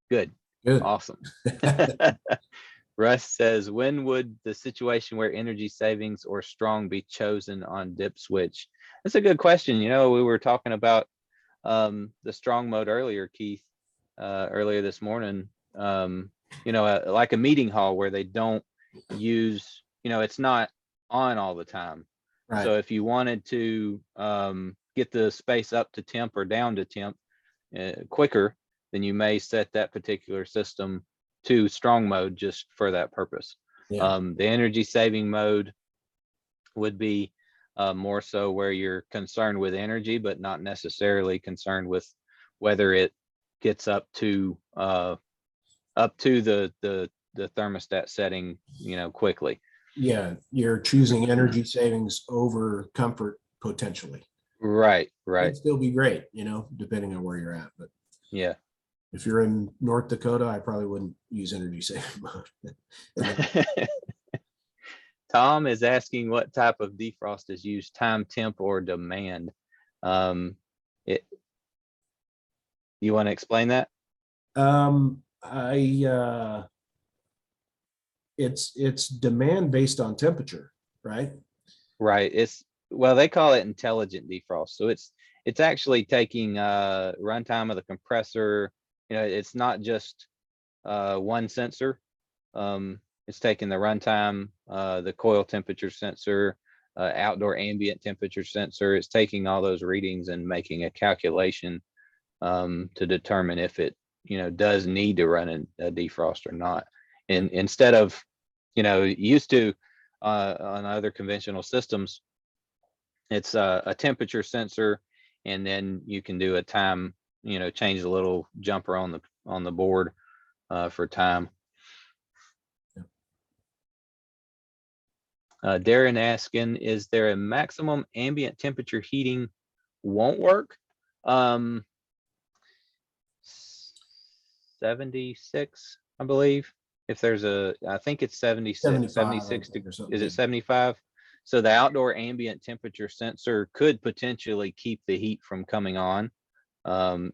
Good. Awesome. Russ says, when would the situation where energy savings or strong be chosen on dip switch? That's a good question. You know, we were talking about the strong mode earlier, Keith, earlier this morning. You know, like a meeting hall where they don't use, you know, it's not on all the time. Right. So if you wanted to get the space up to temp or down to temp quicker, then you may set that particular system to strong mode just for that purpose. Yeah. The energy saving mode would be more so where you're concerned with energy, but not necessarily concerned with whether it gets up to the thermostat setting, you know, quickly. Yeah, you're choosing energy savings over comfort potentially. Right. It'd still be great, you know, depending on where you're at. But yeah, if you're in North Dakota, I probably wouldn't use energy saving mode. Tom is asking what type of defrost is used, time, temp, or demand. You want to explain that? It's demand based on temperature, right? Right. Well, they call it intelligent defrost. So it's actually taking runtime of the compressor. You know, it's not just one sensor. It's taking the runtime, the coil temperature sensor, outdoor ambient temperature sensor. It's taking all those readings and making a calculation to determine if it, does need to run a defrost or not. And instead of, used to on other conventional systems, it's a temperature sensor, and then you can do a time, change the little jumper on the board for time. Darren asking, is there a maximum ambient temperature heating won't work? 76, I believe. If there's I think it's 76, 76, is it 75? So the outdoor ambient temperature sensor could potentially keep the heat from coming on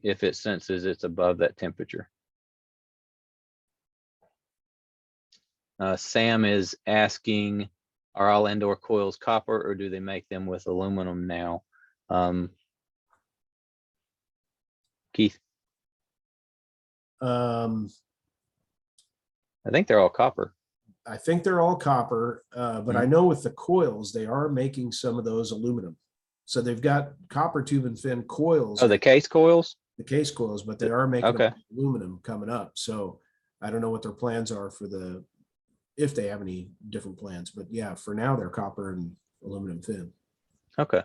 if it senses it's above that temperature. Sam is asking, are all indoor coils copper, or do they make them with aluminum now? Keith? I think they're all copper. I think they're all copper, but I know with the coils, they are making some of those aluminum. So they've got copper tube and fin coils. Oh, the case coils? The case coils, but they are making Okay. aluminum coming up. So I don't know what their plans are for if they have any different plans, but yeah, for now they're copper and aluminum fin. Okay.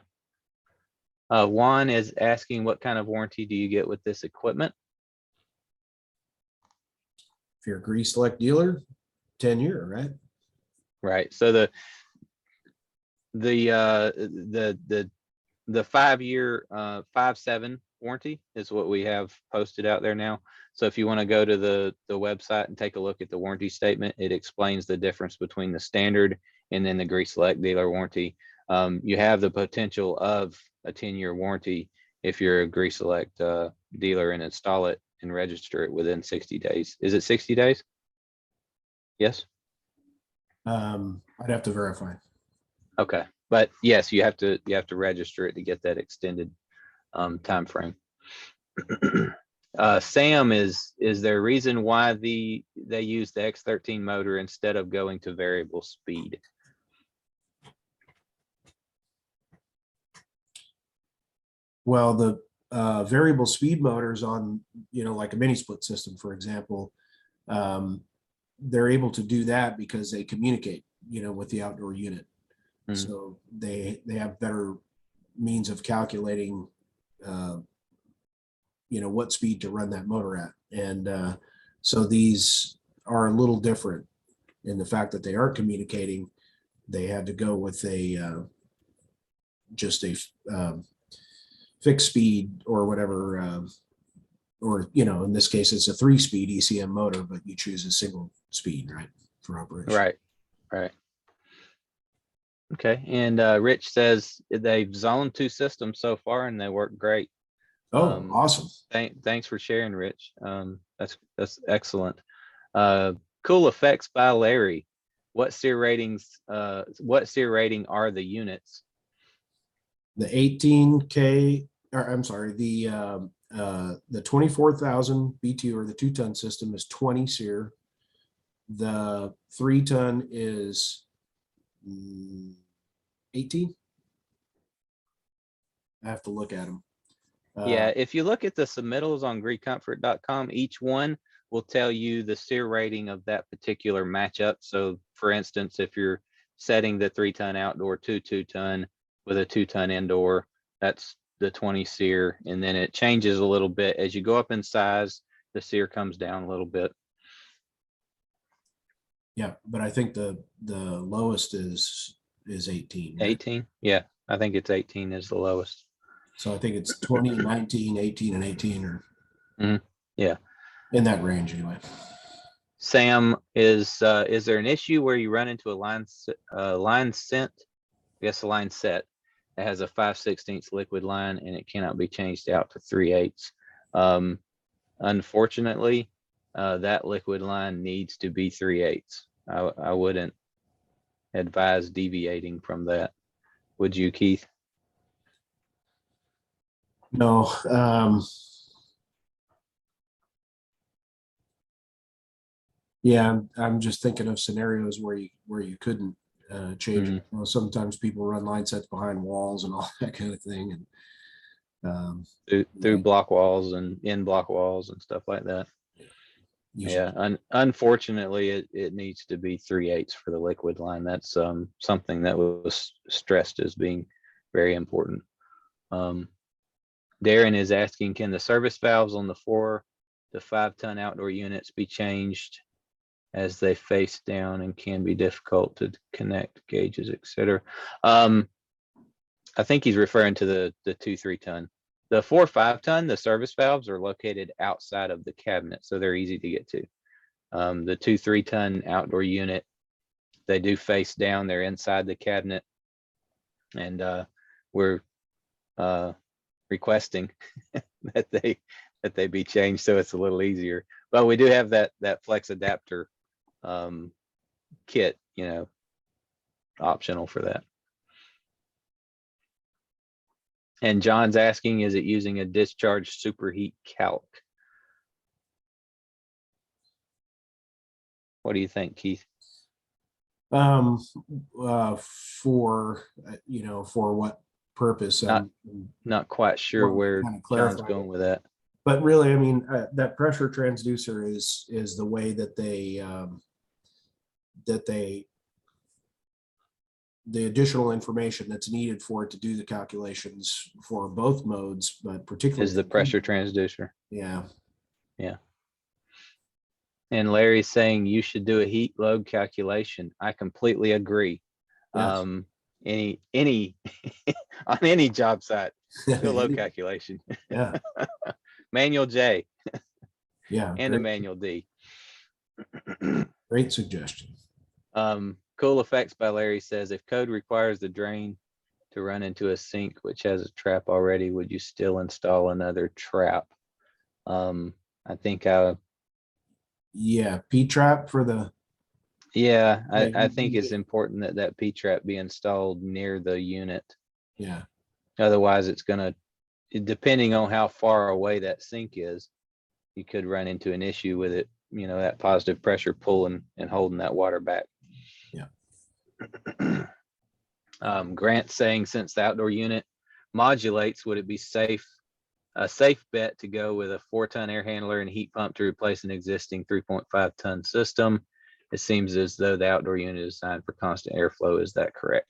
Juan is asking, what kind of warranty do you get with this equipment? If you're a Gree Select dealer, 10-year, right? Right. So the 5-year 5.7 warranty is what we have posted out there now. So if you want to go to the website and take a look at the warranty statement, it explains the difference between the standard and then the Gree Select dealer warranty. You have the potential of a 10-year warranty if you're a Gree Select dealer and install it and register it within 60 days. Is it 60 days? Yes. I'd have to verify. Okay, but yes, you have to register it to get that extended time frame. Sam, is there a reason why they use the X13 motor instead of going to variable speed? Well, the variable speed motors on, like a mini split system, for example, they're able to do that because they communicate, with the outdoor unit. So they have better means of calculating, what speed to run that motor at. And so these are a little different in the fact that they aren't communicating. They had to go with just a fixed speed or whatever, or, in this case, it's a 3-speed ECM motor, but you choose a single speed, right, for operation. Right. Okay, and Rich says they've zoned 2 systems so far and they work great. Oh, awesome. Thanks for sharing, Rich. That's excellent. Cool Effects by Larry. What SEER rating are the units? The 18K, or I'm sorry, the 24,000 BTU or the 2-ton system is 20 SEER. The 3-ton is 18. I have to look at them. Yeah, if you look at the submittals on greecomfort.com, each one will tell you the SEER rating of that particular matchup. So for instance, if you're setting the 3-ton outdoor to 2-ton with a 2-ton indoor, that's the 20 SEER, and then it changes a little bit as you go up in size. The SEER comes down a little bit. Yeah, but I think the lowest is 18. Right? 18. Yeah, I think it's 18 is the lowest. So I think it's 20, 19, 18, and 18, or yeah, in that range anyway. Sam, is there an issue where you run into a line set? I guess a line set that has a 5/16 liquid line and it cannot be changed out to 3/8. Unfortunately, that liquid line needs to be 3/8. I wouldn't advise deviating from that. Would you, Keith? No. Yeah, I'm just thinking of scenarios where you couldn't change it. Mhm. You know, sometimes people run line sets behind walls and all that kind of thing. And Through yeah, block walls and in block walls and stuff like that. usually, Yeah, unfortunately, it needs to be 3/8 for the liquid line. That's something that was stressed as being very important. Darren is asking, can the service valves on the 4 to 5 ton outdoor units be changed as they face down and can be difficult to connect gauges, etc.? I think he's referring to the 2-3 ton. The 4-5 ton, the service valves are located outside of the cabinet, so they're easy to get to. The 2-3 ton outdoor unit, they do face down, they're inside the cabinet, and we're requesting that they be changed so it's a little easier. But we do have that Flexx adapter kit, optional for that. And John's asking, is it using a discharge superheat calc? What do you think, Keith? um, for for what purpose? Not quite sure Want to where kind of John's clarify going it. with that. But really, I mean, that pressure transducer is the way that they the additional information that's needed for it to do the calculations for both modes, but particularly Is the pressure transducer. Yeah. Yeah. And Larry's saying you should do a heat load calculation. I completely agree. Yes. Any on any job site, do a load calculation. Yeah. Manual J Yeah. and a manual D. Great suggestion. Cool Effects by Larry says, if code requires the drain to run into a sink which has a trap already, would you still install another trap? I think Yeah, P-trap for the yeah, Yeah, I think it's important that P-trap be installed near the unit. Yeah. Otherwise, it's gonna, depending on how far away that sink is, you could run into an issue with it, that positive pressure pulling and holding that water back. Yeah. Grant saying, since the outdoor unit modulates, would it be a safe bet to go with a 4-ton air handler and heat pump to replace an existing 3.5-ton system? It seems as though the outdoor unit is designed for constant airflow. Is that correct?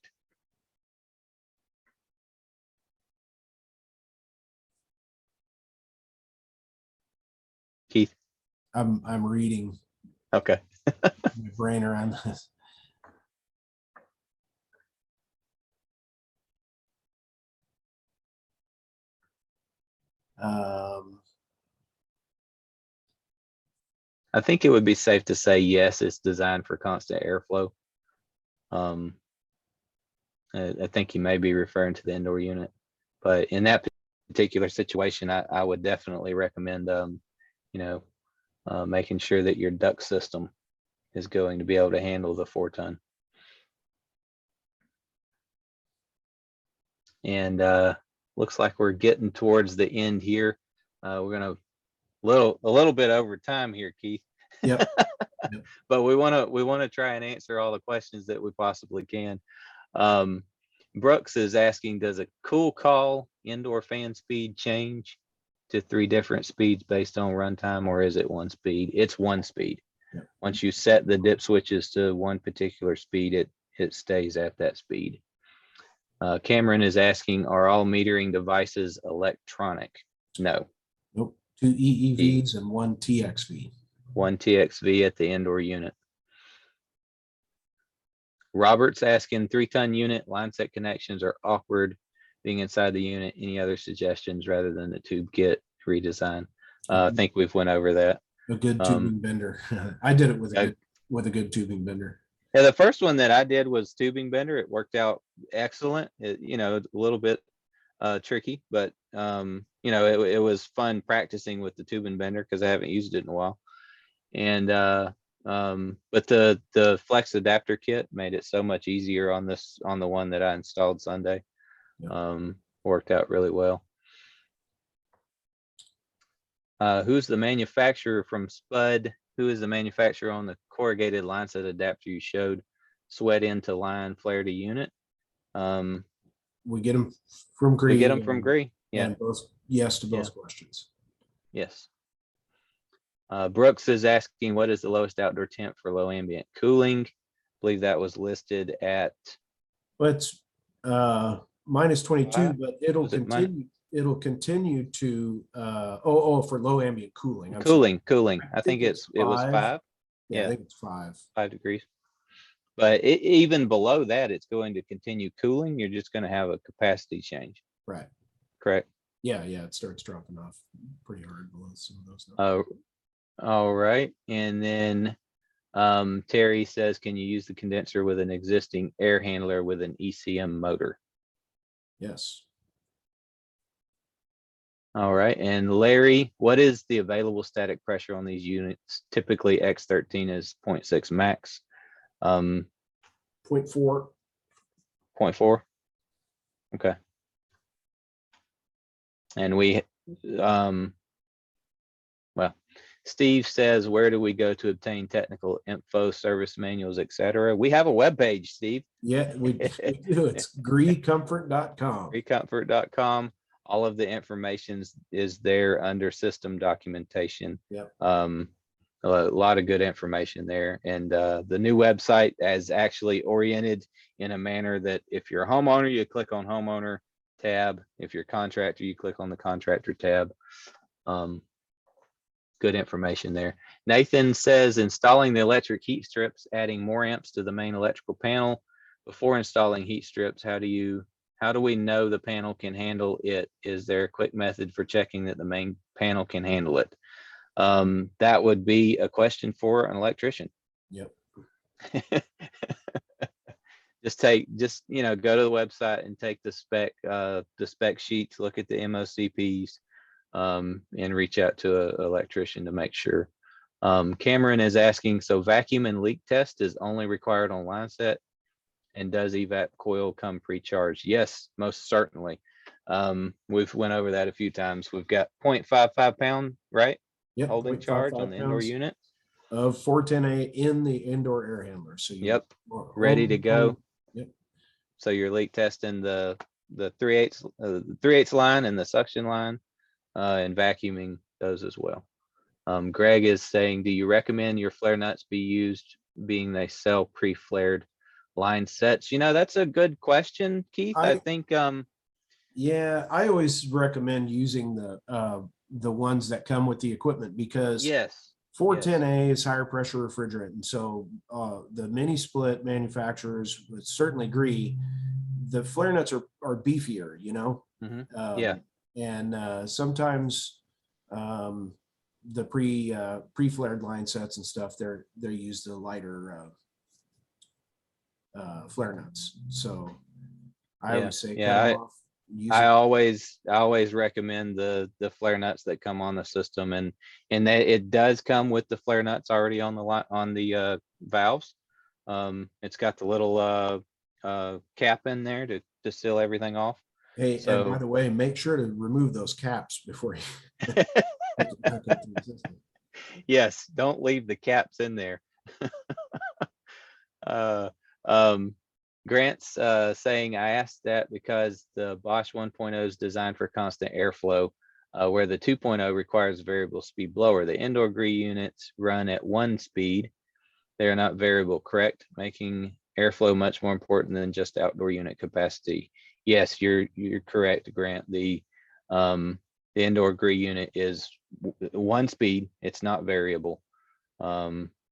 Keith? I'm reading Okay. my brain around this. I think it would be safe to say yes, it's designed for constant airflow. I think you may be referring to the indoor unit, but in that particular situation, I would definitely recommend, making sure that your duct system is going to be able to handle the 4-ton. And looks like we're getting towards the end here. We're gonna a little bit over time here, Keith. Yep. But we want to try and answer all the questions that we possibly can. Brooks is asking, does a cool call indoor fan speed change to 3 different speeds based on runtime, or is it one speed? It's one speed. Yep. Once you set the dip switches to one particular speed, it stays at that speed. Cameron is asking, are all metering devices electronic? No. Nope. 2 EEVs and 1 TXV. 1 TXV at the indoor unit. Robert's asking, 3-ton unit line set connections are awkward being inside the unit. Any other suggestions rather than the tube kit redesign? I think we've went over that. A good tubing bender. I did it with a good tubing bender. Yeah, the first one that I did was tubing bender. It worked out excellent. A little bit tricky, but it was fun practicing with the tubing bender because I haven't used it in a while. And but the Flexx adapter kit made it so much easier on the one that I installed Sunday. Yep. Worked out really well. Who's the manufacturer from Spud? who is the manufacturer on the corrugated line set adapter you showed? Sweat into line, flare to unit. We get them from Gree. We get them from Gree. Yeah. And both yes to both questions. Yes. Brooks is asking, what is the lowest outdoor temp for low ambient cooling? I believe that was listed at. Well, it's minus 22, but it'll Was it continue. It'll continue to for low ambient cooling. I'm Cooling. I I think it was 5. Yeah, I think it's 5 degrees. But even below that, it's going to continue cooling. You're just going to have a capacity change. Right. Correct. Yeah, it starts dropping off pretty hard below some of those numbers. All right. And then Terry says, can you use the condenser with an existing air handler with an Ecm motor? Yes. All right. And Larry, what is the available static pressure on these units? Typically X13 is 0.6 max. 0.4. 0.4. Okay. And we, well, Steve says, where do we go to obtain technical info, service manuals, etc.? We have a webpage, Steve. Yeah, we do. It's greecomfort.com. Greecomfort.com. All of the information is there under system documentation. Yep. A lot of good information there. And the new website is actually oriented in a manner that if you're a homeowner, you click on homeowner tab. If you're a contractor, you click on the contractor tab. Good information there. Nathan says, installing the electric heat strips, adding more amps to the main electrical panel. Before installing heat strips, how do we know the panel can handle it? Is there a quick method for checking that the main panel can handle it? That would be a question for an electrician. Yep. Just go to the website and take the spec sheets, look at the MOCPs, and reach out to an electrician to make sure. Cameron is asking, so vacuum and leak test is only required on line set, and does evap coil come pre-charged? Yes, most certainly. We've went over that a few times. We've got 0.55 pound, right? Yep. Holding charge on the indoor unit of 410A in the indoor air handler. So ready to go. Yep. So you're leak testing the 3/8 line and the suction line, and vacuuming those as well. Greg is saying, do you recommend your flare nuts be used, being they sell pre-flared line sets? That's a good question, Keith. I think yeah, I always recommend using the ones that come with the equipment, because 410A is higher pressure refrigerant, and so the mini split manufacturers, certainly Gree, the flare nuts are beefier, and sometimes the pre-flared line sets and stuff, they use the lighter flare nuts. So I would say I always recommend the flare nuts that come on the system, and it does come with the flare nuts already on the valves. It's got the little cap in there to seal everything off. Hey, and by the way, make sure to remove those caps before you Yes, don't leave the caps in there. Grant's saying, I asked that because the Bosch 1.0 is designed for constant airflow, where the 2.0 requires variable speed blower. The indoor Gree units run at 1 speed. They are not variable, correct? Making airflow much more important than just outdoor unit capacity. Yes, you're correct, Grant. The indoor Gree unit is 1 speed. It's not variable.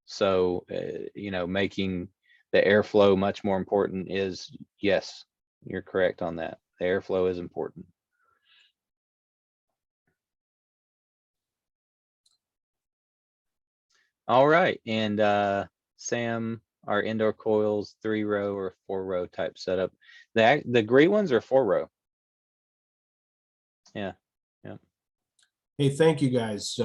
So making the airflow much more important is, yes, you're correct on that. The airflow is important. All right, and Sam, our indoor coils, 3-row or 4-row type setup. The Gree ones are 4-row. Yeah. Hey, thank you guys,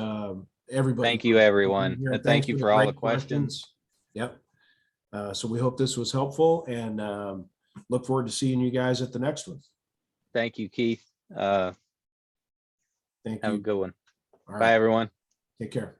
everybody. Thank you, everyone. Thank you for all the questions. Yep. So we hope this was helpful, and look forward to seeing you guys at the next one. Thank you, Keith. Thank you. Have a good one. All right. Bye, everyone. Take care.